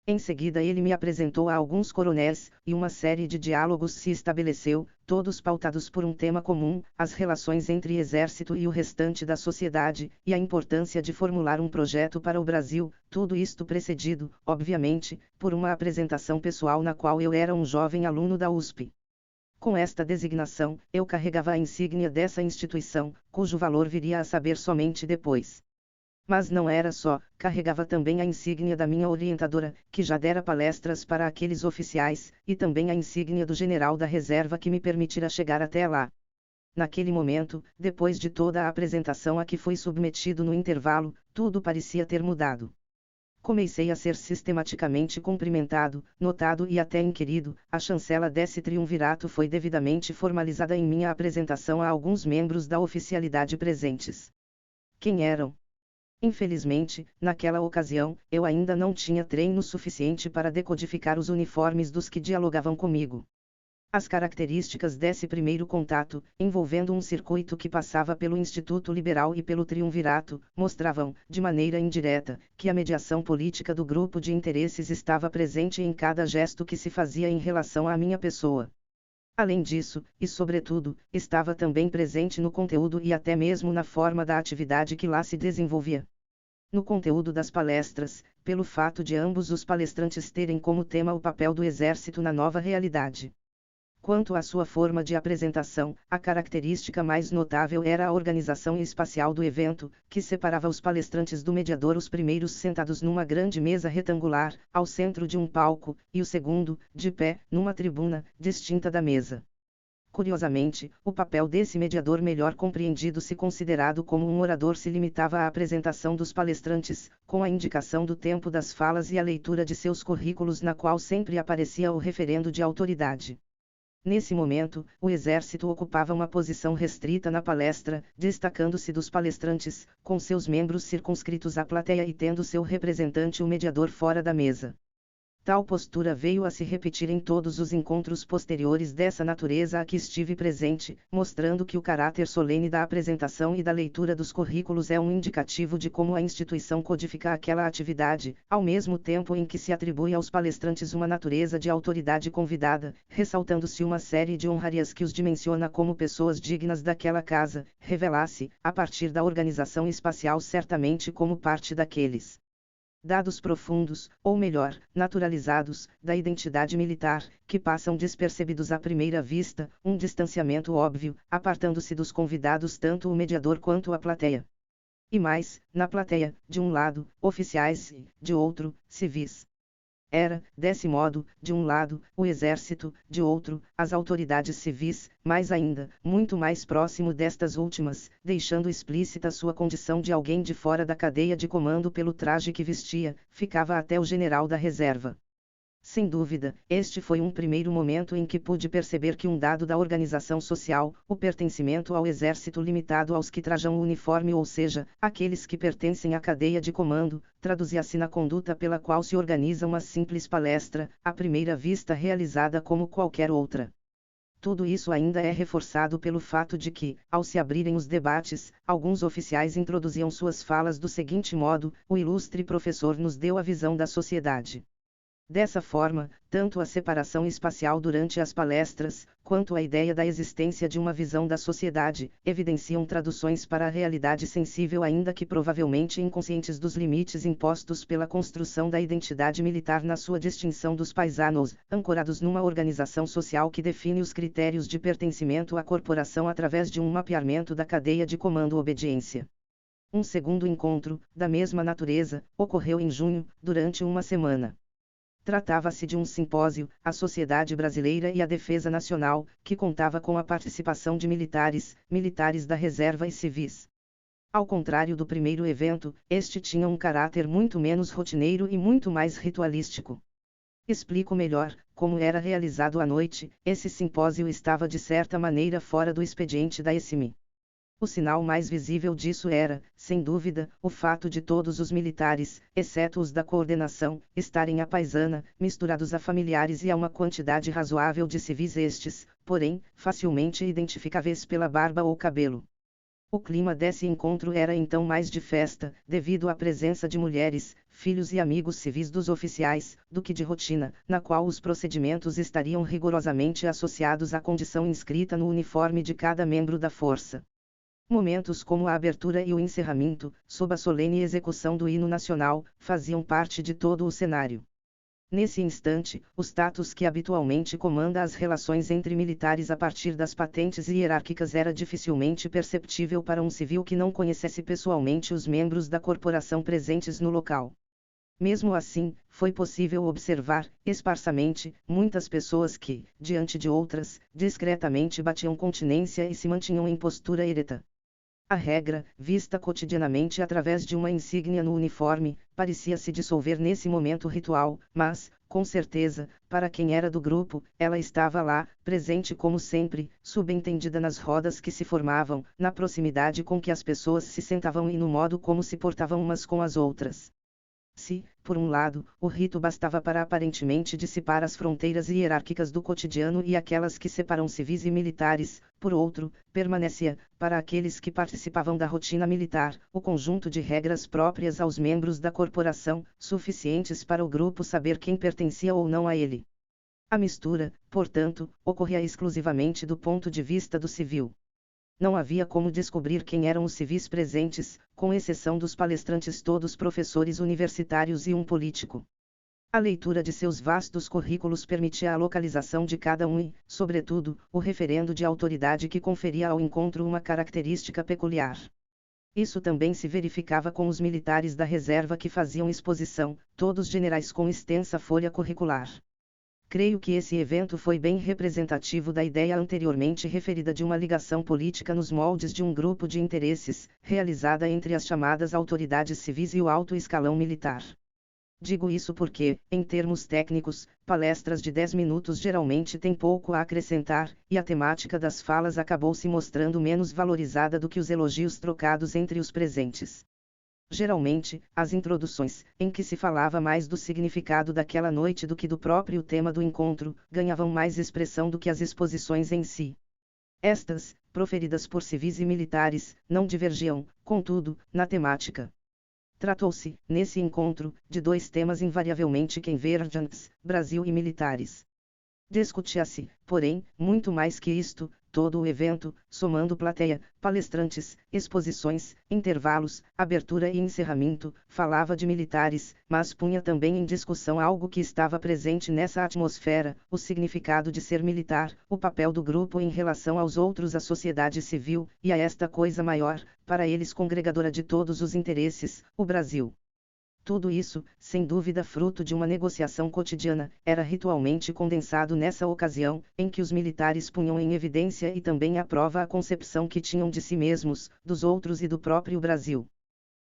Em seguida ele me apresentou a alguns coronéis, e uma série de diálogos se estabeleceu, todos pautados por um tema comum, as relações entre exército e o restante da sociedade, e a importância de formular um projeto para o Brasil, tudo isto precedido, obviamente, por uma apresentação pessoal na qual eu era um jovem aluno da USP. Com esta designação, eu carregava a insígnia dessa instituição, cujo valor viria a saber somente depois. Mas não era só, carregava também a insígnia da minha orientadora, que já dera palestras para aqueles oficiais, e também a insígnia do general da reserva que me permitira chegar até lá. Naquele momento, depois de toda a apresentação a que fui submetido no intervalo, tudo parecia ter mudado. Comecei a ser sistematicamente cumprimentado, notado e até inquirido. A chancela desse triunvirato foi devidamente formalizada em minha apresentação a alguns membros da oficialidade presentes. Quem eram? Infelizmente, naquela ocasião, eu ainda não tinha treino suficiente para decodificar os uniformes dos que dialogavam comigo. As características desse primeiro contato, envolvendo um circuito que passava pelo Instituto Liberal e pelo Triunvirato, mostravam, de maneira indireta, que a mediação política do grupo de interesses estava presente em cada gesto que se fazia em relação à minha pessoa. Além disso, e sobretudo, estava também presente no conteúdo e até mesmo na forma da atividade que lá se desenvolvia. No conteúdo das palestras, pelo fato de ambos os palestrantes terem como tema o papel do Exército na nova realidade. Quanto à sua forma de apresentação, a característica mais notável era a organização espacial do evento, que separava os palestrantes do mediador, os primeiros sentados numa grande mesa retangular, ao centro de um palco, e o segundo, de pé, numa tribuna, distinta da mesa. Curiosamente, o papel desse mediador, melhor compreendido se considerado como um orador, se limitava à apresentação dos palestrantes, com a indicação do tempo das falas e a leitura de seus currículos, na qual sempre aparecia o referendo de autoridade. Nesse momento, o Exército ocupava uma posição restrita na palestra, destacando-se dos palestrantes, com seus membros circunscritos à plateia e tendo seu representante, o mediador, fora da mesa. Tal postura veio a se repetir em todos os encontros posteriores dessa natureza a que estive presente, mostrando que o caráter solene da apresentação e da leitura dos currículos é um indicativo de como a instituição codifica aquela atividade, ao mesmo tempo em que se atribui aos palestrantes uma natureza de autoridade convidada, ressaltando-se uma série de honrarias que os dimensiona como pessoas dignas daquela casa, revela-se, a partir da organização espacial, certamente como parte daqueles dados profundos, ou melhor, naturalizados, da identidade militar, que passam despercebidos à primeira vista, um distanciamento óbvio, apartando-se dos convidados tanto o mediador quanto a plateia. E mais, na plateia, de um lado, oficiais e, de outro, civis. Era, desse modo, de um lado, o exército, de outro, as autoridades civis, mais ainda, muito mais próximo destas últimas, deixando explícita sua condição de alguém de fora da cadeia de comando pelo traje que vestia, ficava até o general da reserva. Sem dúvida, este foi um primeiro momento em que pude perceber que um dado da organização social, o pertencimento ao exército limitado aos que trajam o uniforme, ou seja, aqueles que pertencem à cadeia de comando, traduzia-se na conduta pela qual se organiza uma simples palestra, à primeira vista realizada como qualquer outra. Tudo isso ainda é reforçado pelo fato de que, ao se abrirem os debates, alguns oficiais introduziam suas falas do seguinte modo: o ilustre professor nos deu a visão da sociedade. Dessa forma, tanto a separação espacial durante as palestras, quanto a ideia da existência de uma visão da sociedade, evidenciam traduções para a realidade sensível, ainda que provavelmente inconscientes dos limites impostos pela construção da identidade militar na sua distinção dos paisanos, ancorados numa organização social que define os critérios de pertencimento à corporação através de um mapeamento da cadeia de comando-obediência. Um segundo encontro, da mesma natureza, ocorreu em junho, durante uma semana. Tratava-se de um simpósio, a Sociedade Brasileira e a Defesa Nacional, que contava com a participação de militares, militares da reserva e civis. Ao contrário do primeiro evento, este tinha um caráter muito menos rotineiro e muito mais ritualístico. Explico melhor: como era realizado à noite, esse simpósio estava de certa maneira fora do expediente da ESIMI. O sinal mais visível disso era, sem dúvida, o fato de todos os militares, exceto os da coordenação, estarem à paisana, misturados a familiares e a uma quantidade razoável de civis, estes, porém, facilmente identificáveis pela barba ou cabelo. O clima desse encontro era então mais de festa, devido à presença de mulheres, filhos e amigos civis dos oficiais, do que de rotina, na qual os procedimentos estariam rigorosamente associados à condição inscrita no uniforme de cada membro da força. Momentos como a abertura e o encerramento, sob a solene execução do hino nacional, faziam parte de todo o cenário. Nesse instante, o status que habitualmente comanda as relações entre militares a partir das patentes hierárquicas era dificilmente perceptível para um civil que não conhecesse pessoalmente os membros da corporação presentes no local. Mesmo assim, foi possível observar, esparsamente, muitas pessoas que, diante de outras, discretamente batiam continência e se mantinham em postura ereta. A regra, vista cotidianamente através de uma insígnia no uniforme, parecia se dissolver nesse momento ritual, mas, com certeza, para quem era do grupo, ela estava lá, presente como sempre, subentendida nas rodas que se formavam, na proximidade com que as pessoas se sentavam e no modo como se portavam umas com as outras. Se, por um lado, o rito bastava para aparentemente dissipar as fronteiras hierárquicas do cotidiano e aquelas que separam civis e militares, por outro, permanecia, para aqueles que participavam da rotina militar, o conjunto de regras próprias aos membros da corporação, suficientes para o grupo saber quem pertencia ou não a ele. A mistura, portanto, ocorria exclusivamente do ponto de vista do civil. Não havia como descobrir quem eram os civis presentes, com exceção dos palestrantes todos professores universitários e um político. A leitura de seus vastos currículos permitia a localização de cada um e, sobretudo, o referendo de autoridade que conferia ao encontro uma característica peculiar. Isso também se verificava com os militares da reserva que faziam exposição, todos generais com extensa folha curricular. Creio que esse evento foi bem representativo da ideia anteriormente referida de uma ligação política nos moldes de um grupo de interesses, realizada entre as chamadas autoridades civis e o alto escalão militar. Digo isso porque, em termos técnicos, palestras de 10 minutos geralmente têm pouco a acrescentar, e a temática das falas acabou se mostrando menos valorizada do que os elogios trocados entre os presentes. Geralmente, as introduções, em que se falava mais do significado daquela noite do que do próprio tema do encontro, ganhavam mais expressão do que as exposições em si. Estas, proferidas por civis e militares, não divergiam, contudo, na temática. Tratou-se, nesse encontro, de dois temas invariavelmente convergentes, Brasil e militares. Discutia-se, porém, muito mais que isto, todo o evento, somando plateia, palestrantes, exposições, intervalos, abertura e encerramento, falava de militares, mas punha também em discussão algo que estava presente nessa atmosfera, o significado de ser militar, o papel do grupo em relação aos outros, a sociedade civil, e a esta coisa maior, para eles congregadora de todos os interesses, o Brasil. Tudo isso, sem dúvida fruto de uma negociação cotidiana, era ritualmente condensado nessa ocasião, em que os militares punham em evidência e também à prova a concepção que tinham de si mesmos, dos outros e do próprio Brasil.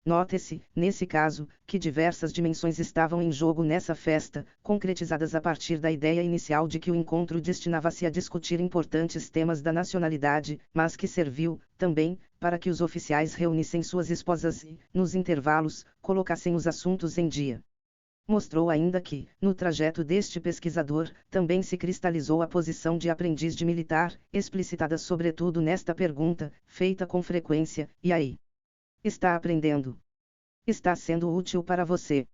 Note-se, nesse caso, que diversas dimensões estavam em jogo nessa festa, concretizadas a partir da ideia inicial de que o encontro destinava-se a discutir importantes temas da nacionalidade, mas que serviu, também, para que os oficiais reunissem suas esposas e, nos intervalos, colocassem os assuntos em dia. Mostrou ainda que, no trajeto deste pesquisador, também se cristalizou a posição de aprendiz de militar, explicitada sobretudo nesta pergunta, feita com frequência: e aí? Está aprendendo? Está sendo útil para você?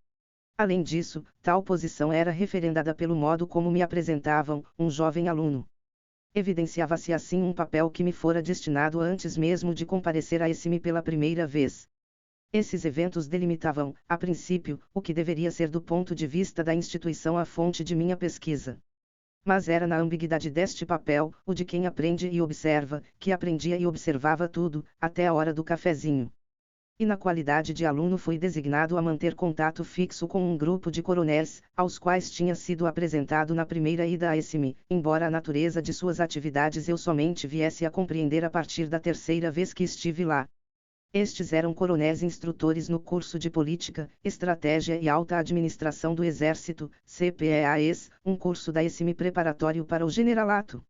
Além disso, tal posição era referendada pelo modo como me apresentavam, um jovem aluno. Evidenciava-se assim um papel que me fora destinado antes mesmo de comparecer a esse pela primeira vez. Esses eventos delimitavam, a princípio, o que deveria ser do ponto de vista da instituição a fonte de minha pesquisa. Mas era na ambiguidade deste papel, o de quem aprende e observa, que aprendia e observava tudo, até a hora do cafezinho. E na qualidade de aluno fui designado a manter contato fixo com um grupo de coronéis, aos quais tinha sido apresentado na primeira ida a esse, embora a natureza de suas atividades eu somente viesse a compreender a partir da terceira vez que estive lá. Estes eram coronéis instrutores no curso de Política, Estratégia e Alta Administração do Exército, CPEAES, um curso da ESM preparatório para o generalato.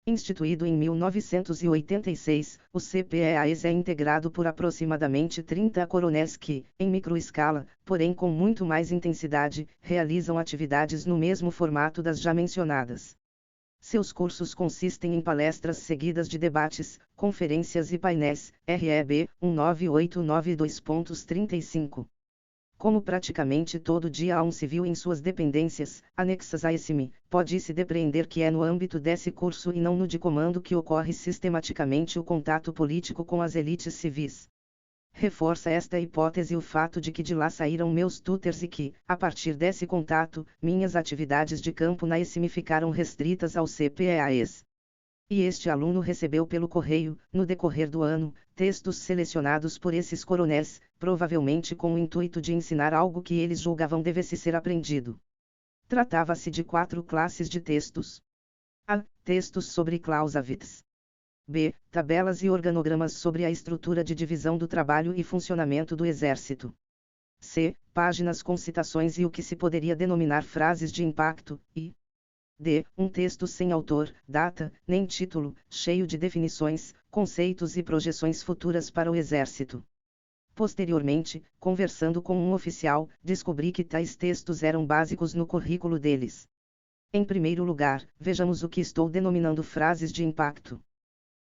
Instituído em 1986, o CPEAES é integrado por aproximadamente 30 coronéis que, em microescala, porém com muito mais intensidade, realizam atividades no mesmo formato das já mencionadas. Seus cursos consistem em palestras seguidas de debates, conferências e painéis, REB 19892.35. Como praticamente todo dia há um civil em suas dependências, anexas a esse pode-se depreender que é no âmbito desse curso e não no de comando que ocorre sistematicamente o contato político com as elites civis. Reforça esta hipótese o fato de que de lá saíram meus tutors e que, a partir desse contato, minhas atividades de campo na ESME ficaram restritas aos CPEAs. E este aluno recebeu pelo correio, no decorrer do ano, textos selecionados por esses coronéis, provavelmente com o intuito de ensinar algo que eles julgavam devesse ser aprendido. Tratava-se de 4 classes de textos. A. Textos sobre Clausewitz. B. Tabelas e organogramas sobre a estrutura de divisão do trabalho e funcionamento do Exército. C. Páginas com citações e o que se poderia denominar frases de impacto, e D. Um texto sem autor, data, nem título, cheio de definições, conceitos e projeções futuras para o Exército. Posteriormente, conversando com um oficial, descobri que tais textos eram básicos no currículo deles. Em primeiro lugar, vejamos o que estou denominando frases de impacto.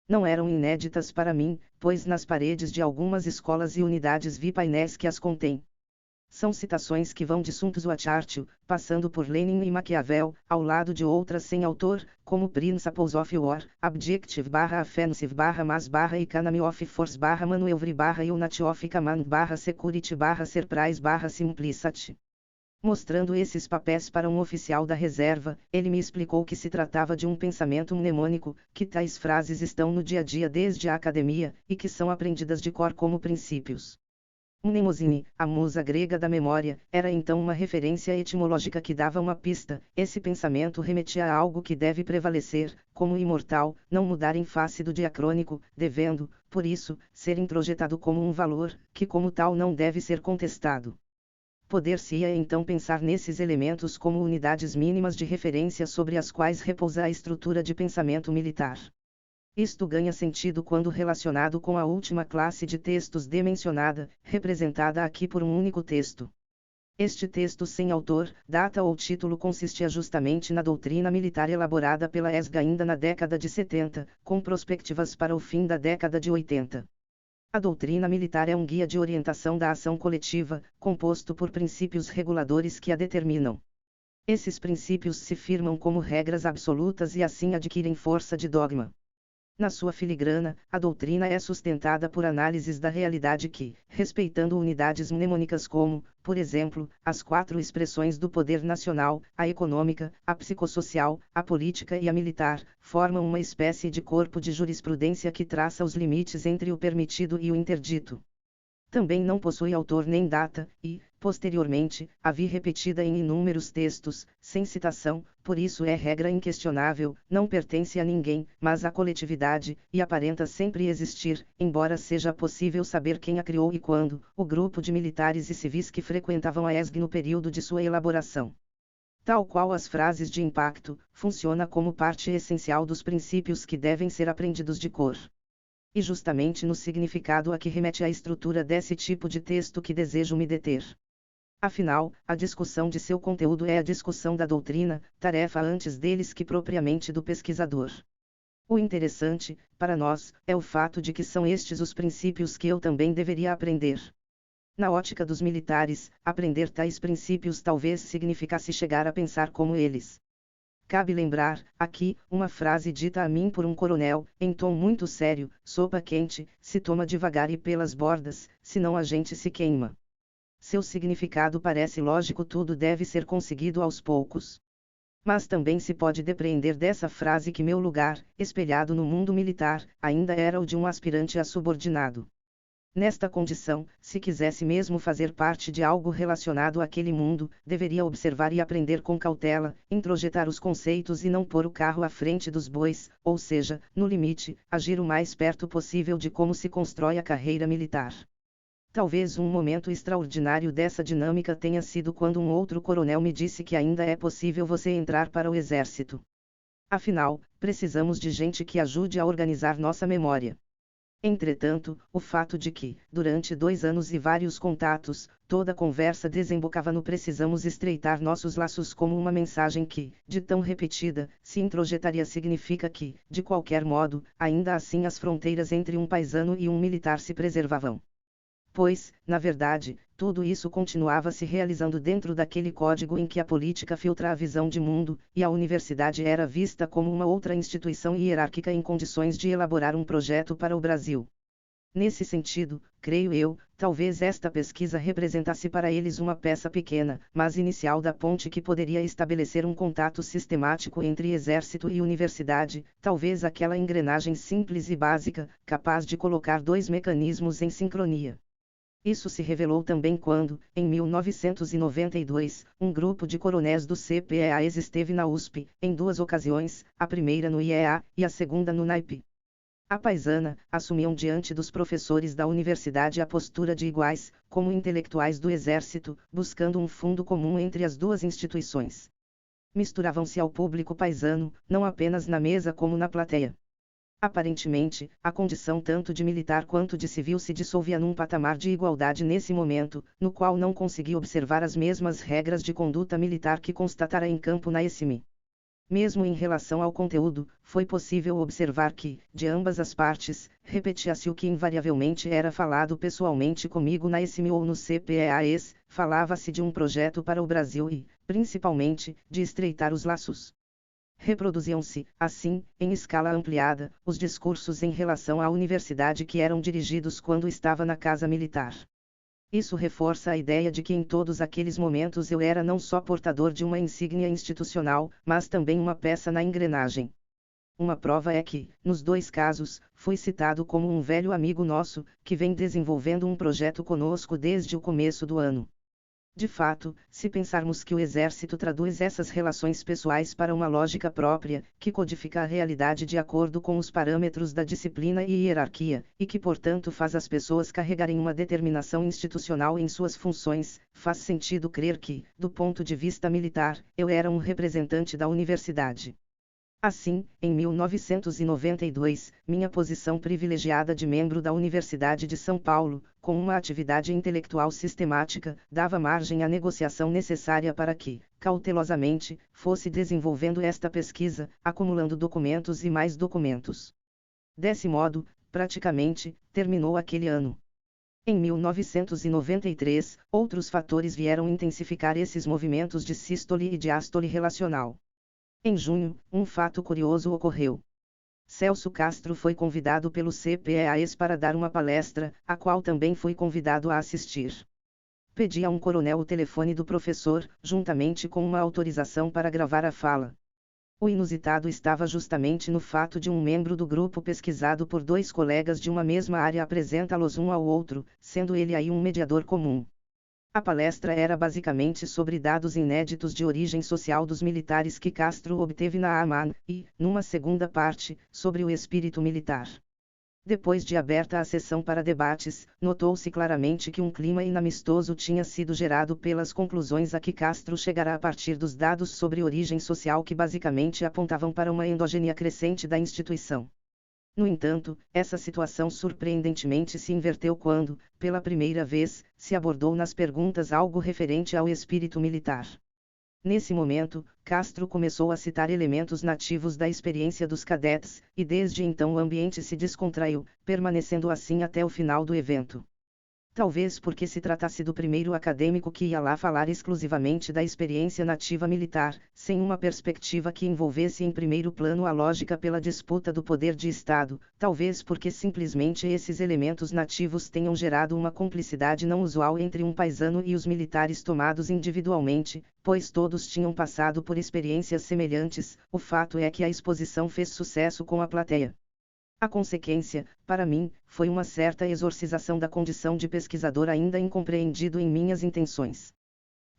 Não eram inéditas para mim, pois nas paredes de algumas escolas e unidades vi painéis que as contêm. São citações que vão de Sun Tzu a Churchill, passando por Lenin e Maquiavel, ao lado de outras sem autor, como Principles of War, Objective/Offensive/Mass/Economy of Force/Maneuver/Unity of Command/Security/Surprise/Simplicity. Mostrando esses papéis para um oficial da reserva, ele me explicou que se tratava de um pensamento mnemônico, que tais frases estão no dia a dia desde a academia, e que são aprendidas de cor como princípios. Mnemosine, a musa grega da memória, era então uma referência etimológica que dava uma pista. Esse pensamento remetia a algo que deve prevalecer, como imortal, não mudar em face do diacrônico, devendo, por isso, ser introjetado como um valor, que como tal não deve ser contestado. Poder-se-ia então pensar nesses elementos como unidades mínimas de referência sobre as quais repousa a estrutura de pensamento militar. Isto ganha sentido quando relacionado com a última classe de textos mencionada, representada aqui por um único texto. Este texto sem autor, data ou título consistia justamente na doutrina militar elaborada pela ESG ainda na década de 70, com perspectivas para o fim da década de 80. A doutrina militar é um guia de orientação da ação coletiva, composto por princípios reguladores que a determinam. Esses princípios se firmam como regras absolutas e assim adquirem força de dogma. Na sua filigrana, a doutrina é sustentada por análises da realidade que, respeitando unidades mnemônicas como, por exemplo, as 4 expressões do poder nacional, a econômica, a psicossocial, a política e a militar, formam uma espécie de corpo de jurisprudência que traça os limites entre o permitido e o interdito. Também não possui autor nem data, e, posteriormente, a vi repetida em inúmeros textos, sem citação, por isso é regra inquestionável, não pertence a ninguém, mas à coletividade, e aparenta sempre existir, embora seja possível saber quem a criou e quando, o grupo de militares e civis que frequentavam a ESG no período de sua elaboração. Tal qual as frases de impacto, funciona como parte essencial dos princípios que devem ser aprendidos de cor. E justamente no significado a que remete a estrutura desse tipo de texto que desejo me deter. Afinal, a discussão de seu conteúdo é a discussão da doutrina, tarefa antes deles que propriamente do pesquisador. O interessante, para nós, é o fato de que são estes os princípios que eu também deveria aprender. Na ótica dos militares, aprender tais princípios talvez significasse chegar a pensar como eles. Cabe lembrar, aqui, uma frase dita a mim por um coronel, em tom muito sério: sopa quente, se toma devagar e pelas bordas, senão a gente se queima. Seu significado parece lógico, tudo deve ser conseguido aos poucos. Mas também se pode depreender dessa frase que meu lugar, espelhado no mundo militar, ainda era o de um aspirante a subordinado. Nesta condição, se quisesse mesmo fazer parte de algo relacionado àquele mundo, deveria observar e aprender com cautela, introjetar os conceitos e não pôr o carro à frente dos bois, ou seja, no limite, agir o mais perto possível de como se constrói a carreira militar. Talvez um momento extraordinário dessa dinâmica tenha sido quando um outro coronel me disse que ainda é possível você entrar para o exército. Afinal, precisamos de gente que ajude a organizar nossa memória. Entretanto, o fato de que, durante 2 anos e vários contatos, toda conversa desembocava no "precisamos estreitar nossos laços" como uma mensagem que, de tão repetida, se introjetaria significa que, de qualquer modo, ainda assim as fronteiras entre um paisano e um militar se preservavam. Pois, na verdade, tudo isso continuava se realizando dentro daquele código em que a política filtra a visão de mundo, e a universidade era vista como uma outra instituição hierárquica em condições de elaborar um projeto para o Brasil. Nesse sentido, creio eu, talvez esta pesquisa representasse para eles uma peça pequena, mas inicial da ponte que poderia estabelecer um contato sistemático entre exército e universidade, talvez aquela engrenagem simples e básica, capaz de colocar dois mecanismos em sincronia. Isso se revelou também quando, em 1992, um grupo de coronéis do CPEAS esteve na USP, em 2 ocasiões, a primeira no IEA, e a segunda no NAIP. A paisana, assumiam diante dos professores da universidade a postura de iguais, como intelectuais do exército, buscando um fundo comum entre as duas instituições. Misturavam-se ao público paisano, não apenas na mesa como na plateia. Aparentemente, a condição tanto de militar quanto de civil se dissolvia num patamar de igualdade nesse momento, no qual não consegui observar as mesmas regras de conduta militar que constatara em campo na ESME. Mesmo em relação ao conteúdo, foi possível observar que, de ambas as partes, repetia-se o que invariavelmente era falado pessoalmente comigo na ESME ou no CPEAS, falava-se de um projeto para o Brasil e, principalmente, de estreitar os laços. Reproduziam-se, assim, em escala ampliada, os discursos em relação à universidade que eram dirigidos quando estava na casa militar. Isso reforça a ideia de que em todos aqueles momentos eu era não só portador de uma insígnia institucional, mas também uma peça na engrenagem. Uma prova é que, nos 2 casos, fui citado como um velho amigo nosso, que vem desenvolvendo um projeto conosco desde o começo do ano. De fato, se pensarmos que o exército traduz essas relações pessoais para uma lógica própria, que codifica a realidade de acordo com os parâmetros da disciplina e hierarquia, e que portanto faz as pessoas carregarem uma determinação institucional em suas funções, faz sentido crer que, do ponto de vista militar, eu era um representante da universidade. Assim, em 1992, minha posição privilegiada de membro da Universidade de São Paulo, com uma atividade intelectual sistemática, dava margem à negociação necessária para que, cautelosamente, fosse desenvolvendo esta pesquisa, acumulando documentos e mais documentos. Desse modo, praticamente, terminou aquele ano. Em 1993, outros fatores vieram intensificar esses movimentos de sístole e diástole relacional. Em junho, um fato curioso ocorreu. Celso Castro foi convidado pelo CPEAS para dar uma palestra, a qual também fui convidado a assistir. Pedi a um coronel o telefone do professor, juntamente com uma autorização para gravar a fala. O inusitado estava justamente no fato de um membro do grupo pesquisado por 2 colegas de uma mesma área apresentá-los um ao outro, sendo ele aí um mediador comum. A palestra era basicamente sobre dados inéditos de origem social dos militares que Castro obteve na AMAN, e, numa segunda parte, sobre o espírito militar. Depois de aberta a sessão para debates, notou-se claramente que um clima inamistoso tinha sido gerado pelas conclusões a que Castro chegara a partir dos dados sobre origem social que basicamente apontavam para uma endogenia crescente da instituição. No entanto, essa situação surpreendentemente se inverteu quando, pela primeira vez, se abordou nas perguntas algo referente ao espírito militar. Nesse momento, Castro começou a citar elementos nativos da experiência dos cadetes, e desde então o ambiente se descontraiu, permanecendo assim até o final do evento. Talvez porque se tratasse do primeiro acadêmico que ia lá falar exclusivamente da experiência nativa militar, sem uma perspectiva que envolvesse em primeiro plano a lógica pela disputa do poder de Estado, talvez porque simplesmente esses elementos nativos tenham gerado uma cumplicidade não usual entre um paisano e os militares tomados individualmente, pois todos tinham passado por experiências semelhantes. O fato é que a exposição fez sucesso com a plateia. A consequência, para mim, foi uma certa exorcização da condição de pesquisador ainda incompreendido em minhas intenções.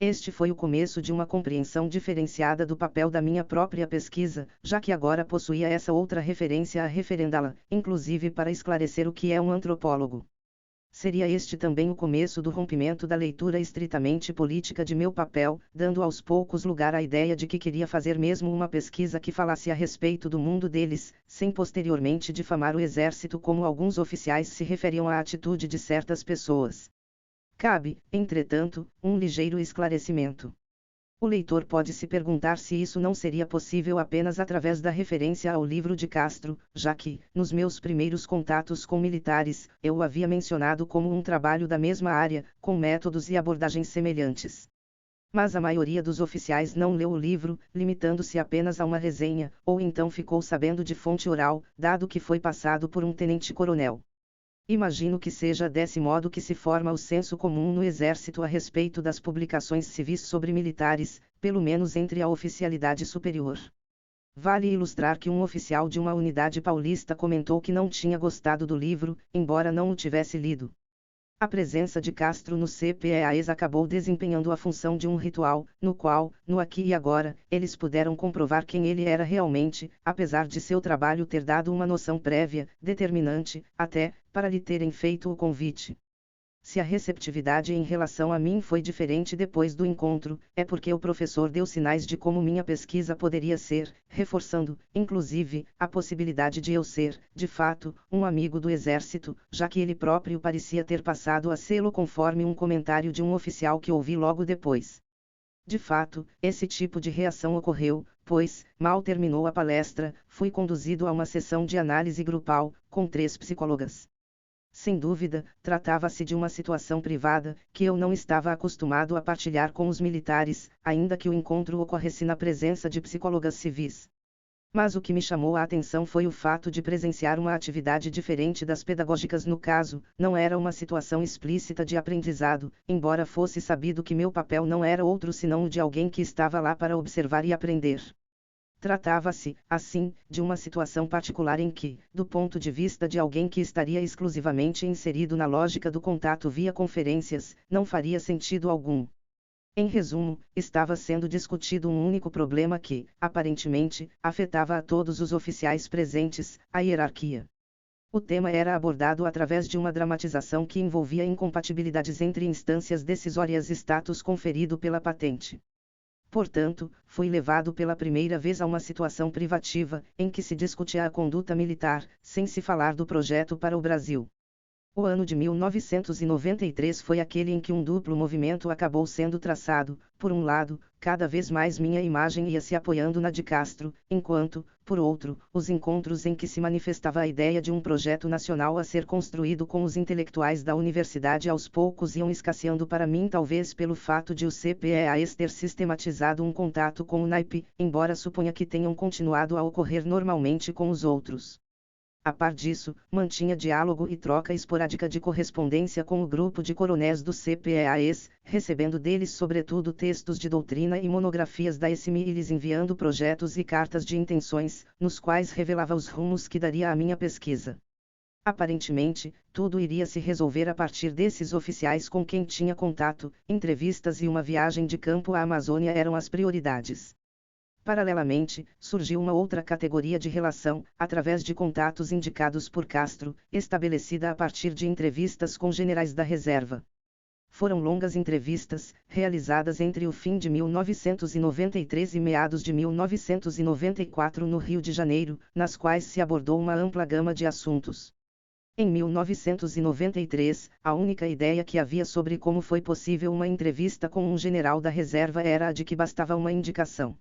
Este foi o começo de uma compreensão diferenciada do papel da minha própria pesquisa, já que agora possuía essa outra referência a referendá-la, inclusive para esclarecer o que é um antropólogo. Seria este também o começo do rompimento da leitura estritamente política de meu papel, dando aos poucos lugar à ideia de que queria fazer mesmo uma pesquisa que falasse a respeito do mundo deles, sem posteriormente difamar o exército como alguns oficiais se referiam à atitude de certas pessoas. Cabe, entretanto, um ligeiro esclarecimento. O leitor pode se perguntar se isso não seria possível apenas através da referência ao livro de Castro, já que, nos meus primeiros contatos com militares, eu o havia mencionado como um trabalho da mesma área, com métodos e abordagens semelhantes. Mas a maioria dos oficiais não leu o livro, limitando-se apenas a uma resenha, ou então ficou sabendo de fonte oral, dado que foi passado por um tenente-coronel. Imagino que seja desse modo que se forma o senso comum no Exército a respeito das publicações civis sobre militares, pelo menos entre a oficialidade superior. Vale ilustrar que um oficial de uma unidade paulista comentou que não tinha gostado do livro, embora não o tivesse lido. A presença de Castro no CPEAS acabou desempenhando a função de um ritual, no qual, no aqui e agora, eles puderam comprovar quem ele era realmente, apesar de seu trabalho ter dado uma noção prévia, determinante, até, para lhe terem feito o convite. Se a receptividade em relação a mim foi diferente depois do encontro, é porque o professor deu sinais de como minha pesquisa poderia ser, reforçando, inclusive, a possibilidade de eu ser, de fato, um amigo do exército, já que ele próprio parecia ter passado a sê-lo conforme um comentário de um oficial que ouvi logo depois. De fato, esse tipo de reação ocorreu, pois, mal terminou a palestra, fui conduzido a uma sessão de análise grupal, com 3 psicólogas. Sem dúvida, tratava-se de uma situação privada, que eu não estava acostumado a partilhar com os militares, ainda que o encontro ocorresse na presença de psicólogas civis. Mas o que me chamou a atenção foi o fato de presenciar uma atividade diferente das pedagógicas no caso, não era uma situação explícita de aprendizado, embora fosse sabido que meu papel não era outro senão o de alguém que estava lá para observar e aprender. Tratava-se, assim, de uma situação particular em que, do ponto de vista de alguém que estaria exclusivamente inserido na lógica do contato via conferências, não faria sentido algum. Em resumo, estava sendo discutido um único problema que, aparentemente, afetava a todos os oficiais presentes, a hierarquia. O tema era abordado através de uma dramatização que envolvia incompatibilidades entre instâncias decisórias e status conferido pela patente. Portanto, fui levado pela primeira vez a uma situação privativa, em que se discutia a conduta militar, sem se falar do projeto para o Brasil. O ano de 1993 foi aquele em que um duplo movimento acabou sendo traçado, por um lado, cada vez mais minha imagem ia se apoiando na de Castro, enquanto, por outro, os encontros em que se manifestava a ideia de um projeto nacional a ser construído com os intelectuais da universidade aos poucos iam escasseando para mim, talvez pelo fato de o CPEAS ter sistematizado um contato com o naipe, embora suponha que tenham continuado a ocorrer normalmente com os outros. A par disso, mantinha diálogo e troca esporádica de correspondência com o grupo de coronéis do CPEAS, recebendo deles sobretudo textos de doutrina e monografias da ESMI e lhes enviando projetos e cartas de intenções, nos quais revelava os rumos que daria à minha pesquisa. Aparentemente, tudo iria se resolver a partir desses oficiais com quem tinha contato, entrevistas e uma viagem de campo à Amazônia eram as prioridades. Paralelamente, surgiu uma outra categoria de relação, através de contatos indicados por Castro, estabelecida a partir de entrevistas com generais da reserva. Foram longas entrevistas, realizadas entre o fim de 1993 e meados de 1994 no Rio de Janeiro, nas quais se abordou uma ampla gama de assuntos. Em 1993, a única ideia que havia sobre como foi possível uma entrevista com um general da reserva era a de que bastava uma indicação.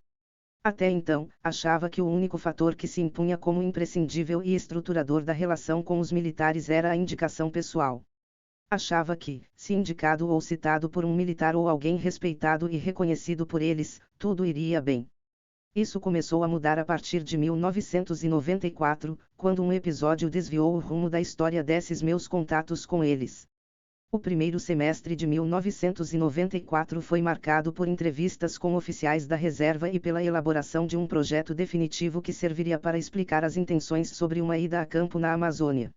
Até então, achava que o único fator que se impunha como imprescindível e estruturador da relação com os militares era a indicação pessoal. Achava que, se indicado ou citado por um militar ou alguém respeitado e reconhecido por eles, tudo iria bem. Isso começou a mudar a partir de 1994, quando um episódio desviou o rumo da história desses meus contatos com eles. O primeiro semestre de 1994 foi marcado por entrevistas com oficiais da reserva e pela elaboração de um projeto definitivo que serviria para explicar as intenções sobre uma ida a campo na Amazônia.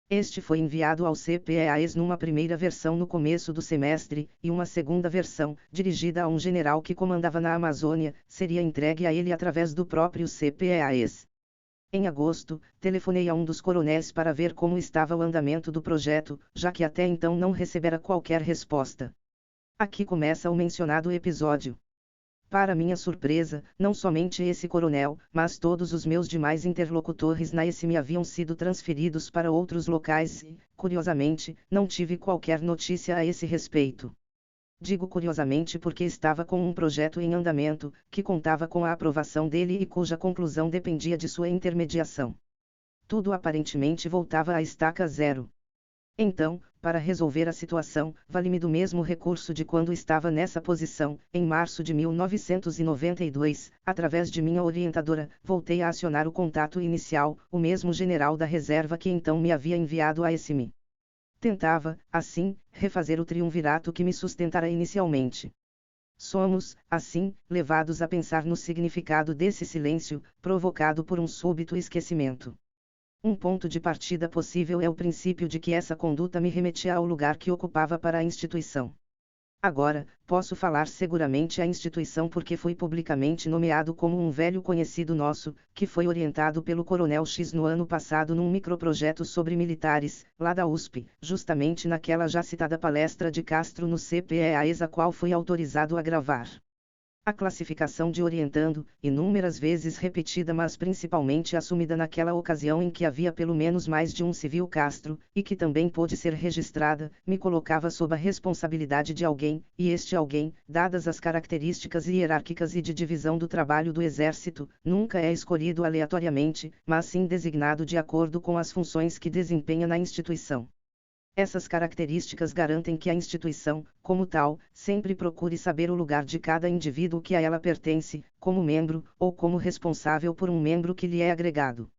Este foi enviado ao CPEAS numa primeira versão no começo do semestre, e uma segunda versão, dirigida a um general que comandava na Amazônia, seria entregue a ele através do próprio CPEAS. Em agosto, telefonei a um dos coronéis para ver como estava o andamento do projeto, já que até então não recebera qualquer resposta. Aqui começa o mencionado episódio. Para minha surpresa, não somente esse coronel, mas todos os meus demais interlocutores na ESME haviam sido transferidos para outros locais e, curiosamente, não tive qualquer notícia a esse respeito. Digo curiosamente porque estava com um projeto em andamento, que contava com a aprovação dele e cuja conclusão dependia de sua intermediação. Tudo aparentemente voltava à estaca zero. Então, para resolver a situação, vale-me do mesmo recurso de quando estava nessa posição, em março de 1992, através de minha orientadora, voltei a acionar o contato inicial, o mesmo general da reserva que então me havia enviado a ESME. Tentava, assim, refazer o triunvirato que me sustentara inicialmente. Somos, assim, levados a pensar no significado desse silêncio, provocado por um súbito esquecimento. Um ponto de partida possível é o princípio de que essa conduta me remetia ao lugar que ocupava para a instituição. Agora, posso falar seguramente à instituição porque fui publicamente nomeado como um velho conhecido nosso, que foi orientado pelo Coronel X no ano passado num microprojeto sobre militares, lá da USP, justamente naquela já citada palestra de Castro no CPEAS a qual fui autorizado a gravar. A classificação de orientando, inúmeras vezes repetida mas principalmente assumida naquela ocasião em que havia pelo menos mais de um civil Castro, e que também pôde ser registrada, me colocava sob a responsabilidade de alguém, e este alguém, dadas as características hierárquicas e de divisão do trabalho do Exército, nunca é escolhido aleatoriamente, mas sim designado de acordo com as funções que desempenha na instituição. Essas características garantem que a instituição, como tal, sempre procure saber o lugar de cada indivíduo que a ela pertence, como membro, ou como responsável por um membro que lhe é agregado.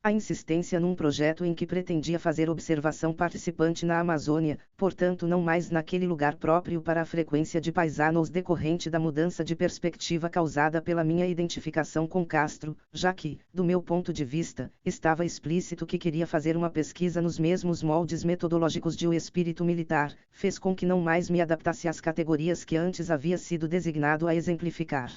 A insistência num projeto em que pretendia fazer observação participante na Amazônia, portanto não mais naquele lugar próprio para a frequência de paisanos decorrente da mudança de perspectiva causada pela minha identificação com Castro, já que, do meu ponto de vista, estava explícito que queria fazer uma pesquisa nos mesmos moldes metodológicos de O Espírito Militar, fez com que não mais me adaptasse às categorias que antes havia sido designado a exemplificar.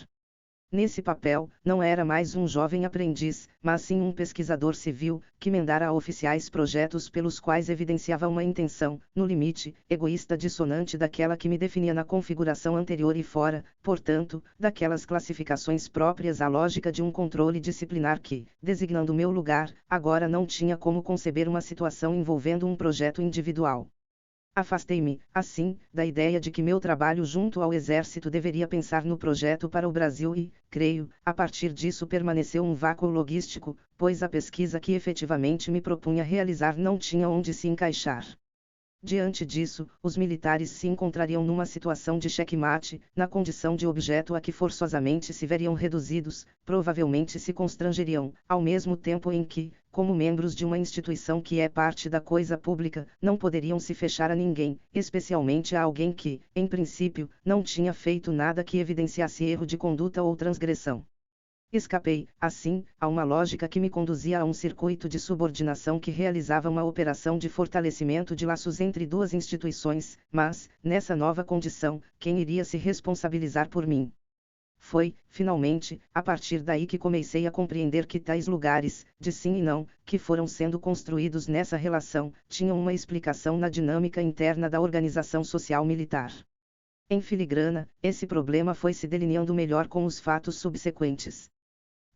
Nesse papel, não era mais um jovem aprendiz, mas sim um pesquisador civil, que mandara a oficiais projetos pelos quais evidenciava uma intenção, no limite, egoísta dissonante daquela que me definia na configuração anterior e fora, portanto, daquelas classificações próprias à lógica de um controle disciplinar que, designando meu lugar, agora não tinha como conceber uma situação envolvendo um projeto individual. Afastei-me, assim, da ideia de que meu trabalho junto ao Exército deveria pensar no projeto para o Brasil e, creio, a partir disso permaneceu um vácuo logístico, pois a pesquisa que efetivamente me propunha realizar não tinha onde se encaixar. Diante disso, os militares se encontrariam numa situação de xeque-mate, na condição de objeto a que forçosamente se veriam reduzidos, provavelmente se constrangeriam, ao mesmo tempo em que, como membros de uma instituição que é parte da coisa pública, não poderiam se fechar a ninguém, especialmente a alguém que, em princípio, não tinha feito nada que evidenciasse erro de conduta ou transgressão. Escapei, assim, a uma lógica que me conduzia a um circuito de subordinação que realizava uma operação de fortalecimento de laços entre duas instituições, mas, nessa nova condição, quem iria se responsabilizar por mim? Foi, finalmente, a partir daí que comecei a compreender que tais lugares, de sim e não, que foram sendo construídos nessa relação, tinham uma explicação na dinâmica interna da organização social militar. Em filigrana, esse problema foi se delineando melhor com os fatos subsequentes.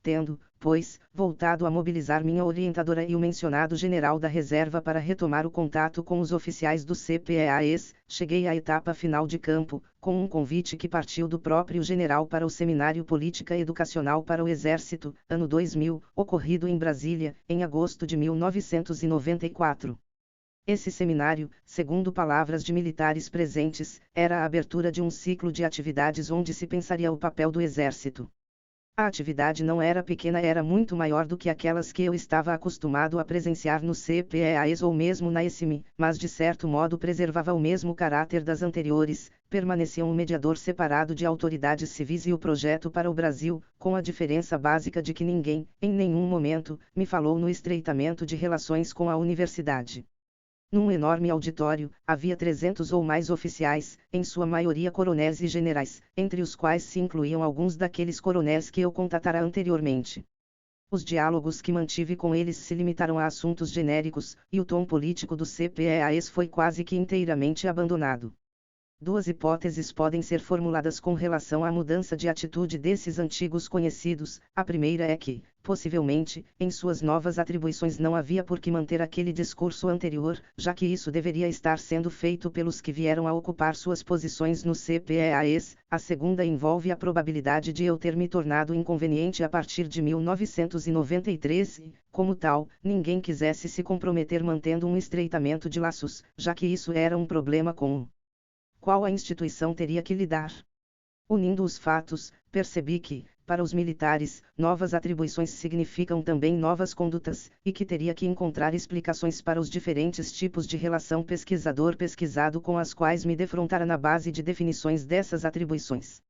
Tendo, pois, voltado a mobilizar minha orientadora e o mencionado general da reserva para retomar o contato com os oficiais do CPEAS, cheguei à etapa final de campo, com um convite que partiu do próprio general para o Seminário Política Educacional para o Exército, ano 2000, ocorrido em Brasília, em agosto de 1994. Esse seminário, segundo palavras de militares presentes, era a abertura de um ciclo de atividades onde se pensaria o papel do Exército. A atividade não era pequena, era muito maior do que aquelas que eu estava acostumado a presenciar no CPEAS ou mesmo na ESME, mas de certo modo preservava o mesmo caráter das anteriores, permanecia um mediador separado de autoridades civis e o projeto para o Brasil, com a diferença básica de que ninguém, em nenhum momento, me falou no estreitamento de relações com a universidade. Num enorme auditório, havia 300 ou mais oficiais, em sua maioria coronéis e generais, entre os quais se incluíam alguns daqueles coronéis que eu contatara anteriormente. Os diálogos que mantive com eles se limitaram a assuntos genéricos, e o tom político dos CPEAs foi quase que inteiramente abandonado. Duas hipóteses podem ser formuladas com relação à mudança de atitude desses antigos conhecidos. A primeira é que, possivelmente, em suas novas atribuições não havia por que manter aquele discurso anterior, já que isso deveria estar sendo feito pelos que vieram a ocupar suas posições no CPEAs. A segunda envolve a probabilidade de eu ter me tornado inconveniente a partir de 1993 e, como tal, ninguém quisesse se comprometer mantendo um estreitamento de laços, já que isso era um problema com o qual a instituição teria que lidar. Unindo os fatos, percebi que, para os militares, novas atribuições significam também novas condutas, e que teria que encontrar explicações para os diferentes tipos de relação pesquisador-pesquisado com as quais me defrontara na base de definições dessas atribuições.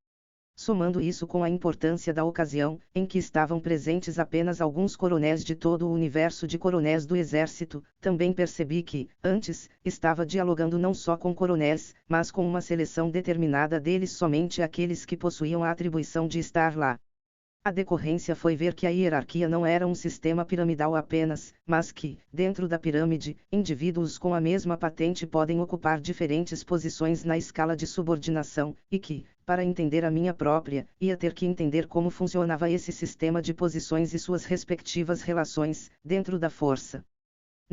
Somando isso com a importância da ocasião, em que estavam presentes apenas alguns coronéis de todo o universo de coronéis do Exército, também percebi que, antes, estava dialogando não só com coronéis, mas com uma seleção determinada deles, somente aqueles que possuíam a atribuição de estar lá. A decorrência foi ver que a hierarquia não era um sistema piramidal apenas, mas que, dentro da pirâmide, indivíduos com a mesma patente podem ocupar diferentes posições na escala de subordinação, e que, para entender a minha própria, ia ter que entender como funcionava esse sistema de posições e suas respectivas relações, dentro da força.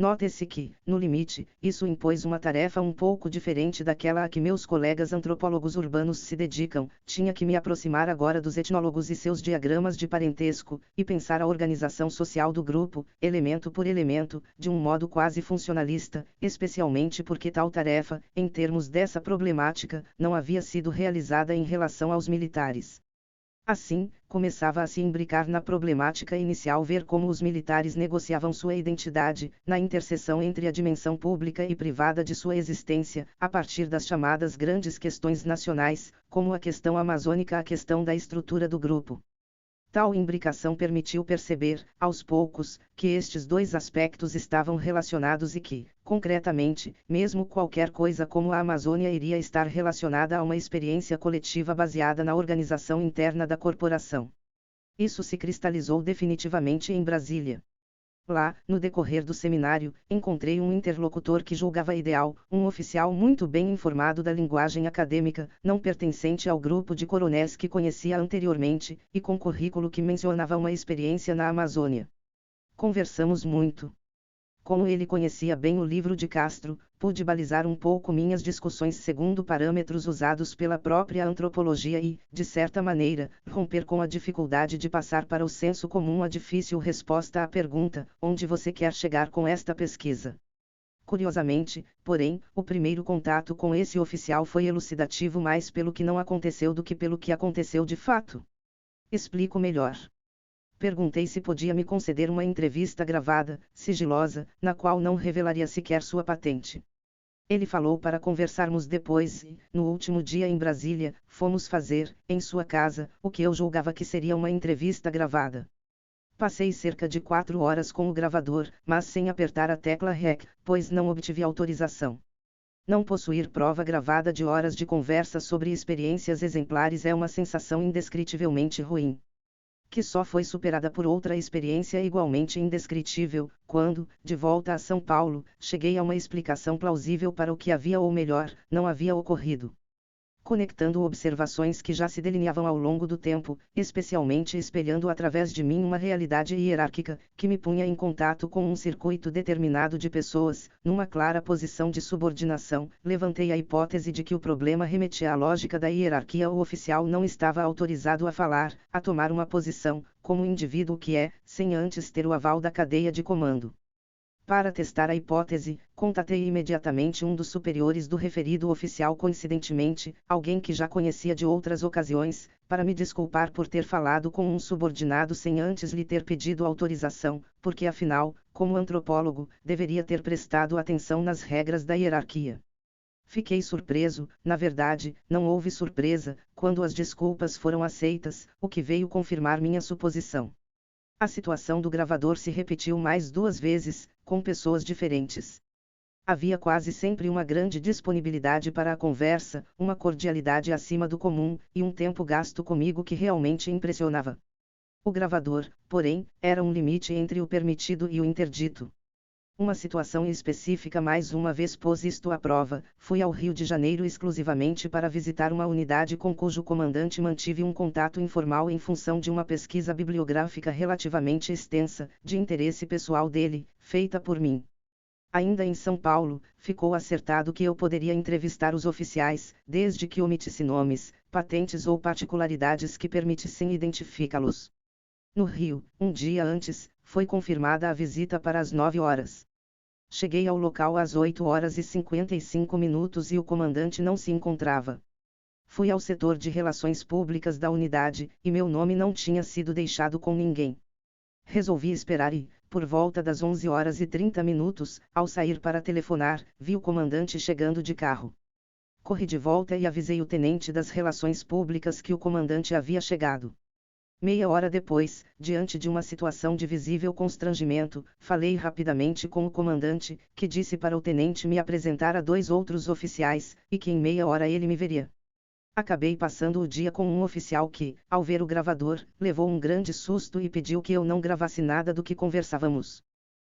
Note-se que, no limite, isso impôs uma tarefa um pouco diferente daquela a que meus colegas antropólogos urbanos se dedicam. Tinha que me aproximar agora dos etnólogos e seus diagramas de parentesco, e pensar a organização social do grupo, elemento por elemento, de um modo quase funcionalista, especialmente porque tal tarefa, em termos dessa problemática, não havia sido realizada em relação aos militares. Assim, começava a se imbricar na problemática inicial ver como os militares negociavam sua identidade, na interseção entre a dimensão pública e privada de sua existência, a partir das chamadas grandes questões nacionais, como a questão amazônica, a questão da estrutura do grupo. Tal imbricação permitiu perceber, aos poucos, que estes dois aspectos estavam relacionados e que, concretamente, mesmo qualquer coisa como a Amazônia iria estar relacionada a uma experiência coletiva baseada na organização interna da corporação. Isso se cristalizou definitivamente em Brasília. Lá, no decorrer do seminário, encontrei um interlocutor que julgava ideal, um oficial muito bem informado da linguagem acadêmica, não pertencente ao grupo de coronéis que conhecia anteriormente, e com currículo que mencionava uma experiência na Amazônia. Conversamos muito. Como ele conhecia bem o livro de Castro, pude balizar um pouco minhas discussões segundo parâmetros usados pela própria antropologia e, de certa maneira, romper com a dificuldade de passar para o senso comum a difícil resposta à pergunta: onde você quer chegar com esta pesquisa? Curiosamente, porém, o primeiro contato com esse oficial foi elucidativo mais pelo que não aconteceu do que pelo que aconteceu de fato. Explico melhor. Perguntei se podia me conceder uma entrevista gravada, sigilosa, na qual não revelaria sequer sua patente. Ele falou para conversarmos depois e, no último dia em Brasília, fomos fazer, em sua casa, o que eu julgava que seria uma entrevista gravada. Passei cerca de 4 horas com o gravador, mas sem apertar a tecla REC, pois não obtive autorização. Não possuir prova gravada de horas de conversa sobre experiências exemplares é uma sensação indescritivelmente ruim, que só foi superada por outra experiência igualmente indescritível, quando, de volta a São Paulo, cheguei a uma explicação plausível para o que havia ou melhor, não havia ocorrido. Conectando observações que já se delineavam ao longo do tempo, especialmente espelhando através de mim uma realidade hierárquica, que me punha em contato com um circuito determinado de pessoas, numa clara posição de subordinação, levantei a hipótese de que o problema remetia à lógica da hierarquia. O oficial não estava autorizado a falar, a tomar uma posição, como indivíduo que é, sem antes ter o aval da cadeia de comando. Para testar a hipótese, contatei imediatamente um dos superiores do referido oficial, coincidentemente, alguém que já conhecia de outras ocasiões, para me desculpar por ter falado com um subordinado sem antes lhe ter pedido autorização, porque afinal, como antropólogo, deveria ter prestado atenção nas regras da hierarquia. Fiquei surpreso, na verdade, não houve surpresa, quando as desculpas foram aceitas, o que veio confirmar minha suposição. A situação do gravador se repetiu mais 2 vezes, com pessoas diferentes. Havia quase sempre uma grande disponibilidade para a conversa, uma cordialidade acima do comum, e um tempo gasto comigo que realmente impressionava. O gravador, porém, era um limite entre o permitido e o interdito. Uma situação específica mais uma vez pôs isto à prova. Fui ao Rio de Janeiro exclusivamente para visitar uma unidade com cujo comandante mantive um contato informal em função de uma pesquisa bibliográfica relativamente extensa, de interesse pessoal dele, feita por mim. Ainda em São Paulo, ficou acertado que eu poderia entrevistar os oficiais, desde que omitisse nomes, patentes ou particularidades que permitissem identificá-los. No Rio, um dia antes, foi confirmada a visita para as 9 horas. Cheguei ao local às 8 horas e 55 minutos e o comandante não se encontrava. Fui ao setor de relações públicas da unidade, e meu nome não tinha sido deixado com ninguém. Resolvi esperar e, por volta das 11 horas e 30 minutos, ao sair para telefonar, vi o comandante chegando de carro. Corri de volta e avisei o tenente das relações públicas que o comandante havia chegado. Meia hora depois, diante de uma situação de visível constrangimento, falei rapidamente com o comandante, que disse para o tenente me apresentar a 2 outros oficiais, e que em meia hora ele me veria. Acabei passando o dia com um oficial que, ao ver o gravador, levou um grande susto e pediu que eu não gravasse nada do que conversávamos.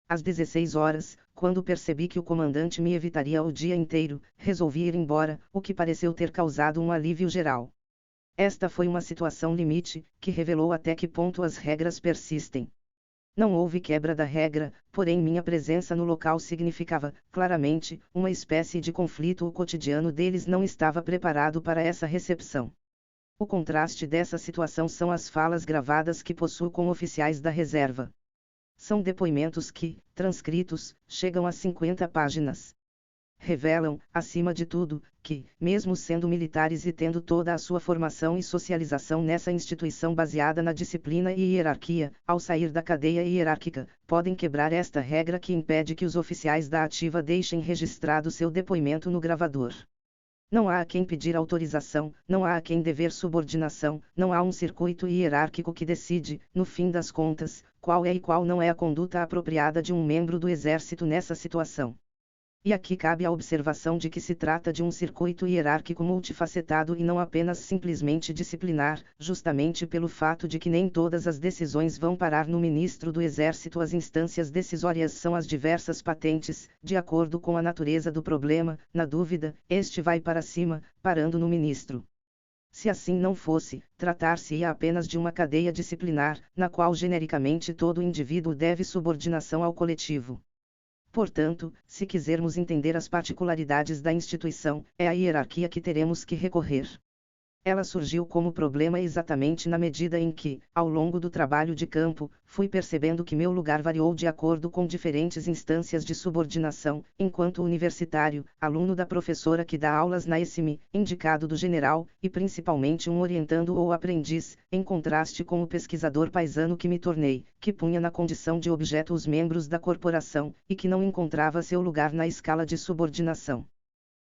Às 16 horas, quando percebi que o comandante me evitaria o dia inteiro, resolvi ir embora, o que pareceu ter causado um alívio geral. Esta foi uma situação limite, que revelou até que ponto as regras persistem. Não houve quebra da regra, porém minha presença no local significava, claramente, uma espécie de conflito. O cotidiano deles não estava preparado para essa recepção. O contraste dessa situação são as falas gravadas que possuo com oficiais da reserva. São depoimentos que, transcritos, chegam a 50 páginas. Revelam, acima de tudo, que, mesmo sendo militares e tendo toda a sua formação e socialização nessa instituição baseada na disciplina e hierarquia, ao sair da cadeia hierárquica, podem quebrar esta regra que impede que os oficiais da ativa deixem registrado seu depoimento no gravador. Não há a quem pedir autorização, não há a quem dever subordinação, não há um circuito hierárquico que decide, no fim das contas, qual é e qual não é a conduta apropriada de um membro do Exército nessa situação. E aqui cabe a observação de que se trata de um circuito hierárquico multifacetado e não apenas simplesmente disciplinar, justamente pelo fato de que nem todas as decisões vão parar no ministro do Exército. As instâncias decisórias são as diversas patentes, de acordo com a natureza do problema. Na dúvida, este vai para cima, parando no ministro. Se assim não fosse, tratar-se-ia apenas de uma cadeia disciplinar, na qual genericamente todo indivíduo deve subordinação ao coletivo. Portanto, se quisermos entender as particularidades da instituição, é à hierarquia que teremos que recorrer. Ela surgiu como problema exatamente na medida em que, ao longo do trabalho de campo, fui percebendo que meu lugar variou de acordo com diferentes instâncias de subordinação, enquanto universitário, aluno da professora que dá aulas na ESIMI, indicado do general, e principalmente um orientando ou aprendiz, em contraste com o pesquisador paisano que me tornei, que punha na condição de objeto os membros da corporação, e que não encontrava seu lugar na escala de subordinação.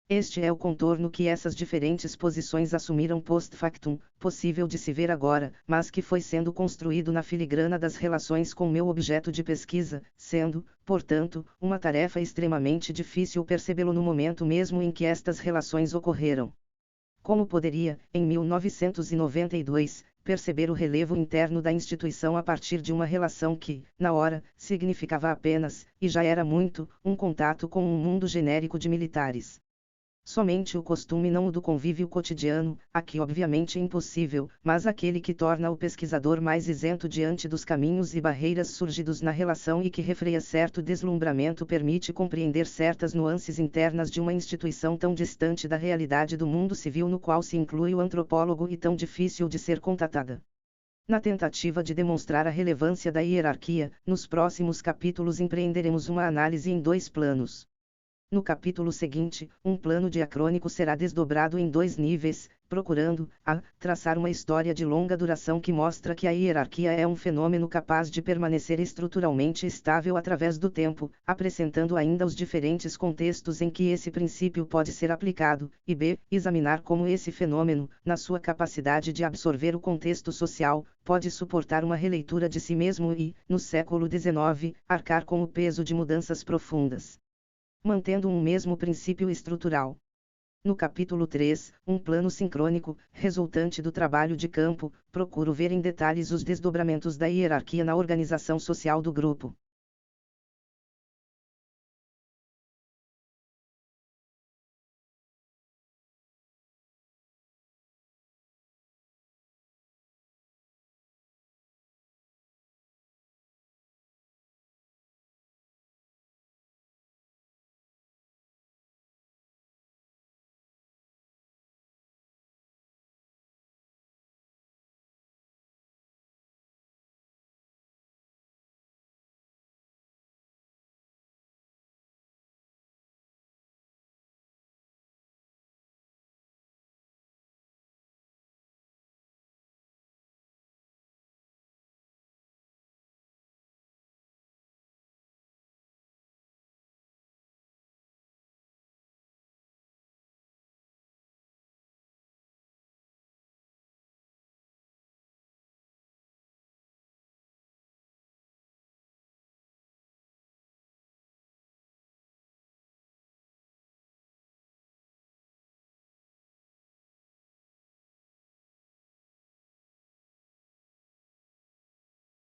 Este é o contorno que essas diferentes posições assumiram post factum, possível de se ver agora, mas que foi sendo construído na filigrana das relações com meu objeto de pesquisa, sendo, portanto, uma tarefa extremamente difícil percebê-lo no momento mesmo em que estas relações ocorreram. Como poderia, em 1992, perceber o relevo interno da instituição a partir de uma relação que, na hora, significava apenas, e já era muito, um contato com um mundo genérico de militares? Somente o costume, não o do convívio cotidiano, aqui obviamente impossível, mas aquele que torna o pesquisador mais isento diante dos caminhos e barreiras surgidos na relação e que refreia certo deslumbramento, permite compreender certas nuances internas de uma instituição tão distante da realidade do mundo civil no qual se inclui o antropólogo e tão difícil de ser contatada. Na tentativa de demonstrar a relevância da hierarquia, nos próximos capítulos empreenderemos uma análise em 2 planos. No capítulo seguinte, um plano diacrônico será desdobrado em 2 níveis, procurando, a, traçar uma história de longa duração que mostra que a hierarquia é um fenômeno capaz de permanecer estruturalmente estável através do tempo, apresentando ainda os diferentes contextos em que esse princípio pode ser aplicado, e b, examinar como esse fenômeno, na sua capacidade de absorver o contexto social, pode suportar uma releitura de si mesmo e, no século XIX, arcar com o peso de mudanças profundas. Mantendo um mesmo princípio estrutural. No capítulo 3, um plano sincrônico, resultante do trabalho de campo, procuro ver em detalhes os desdobramentos da hierarquia na organização social do grupo.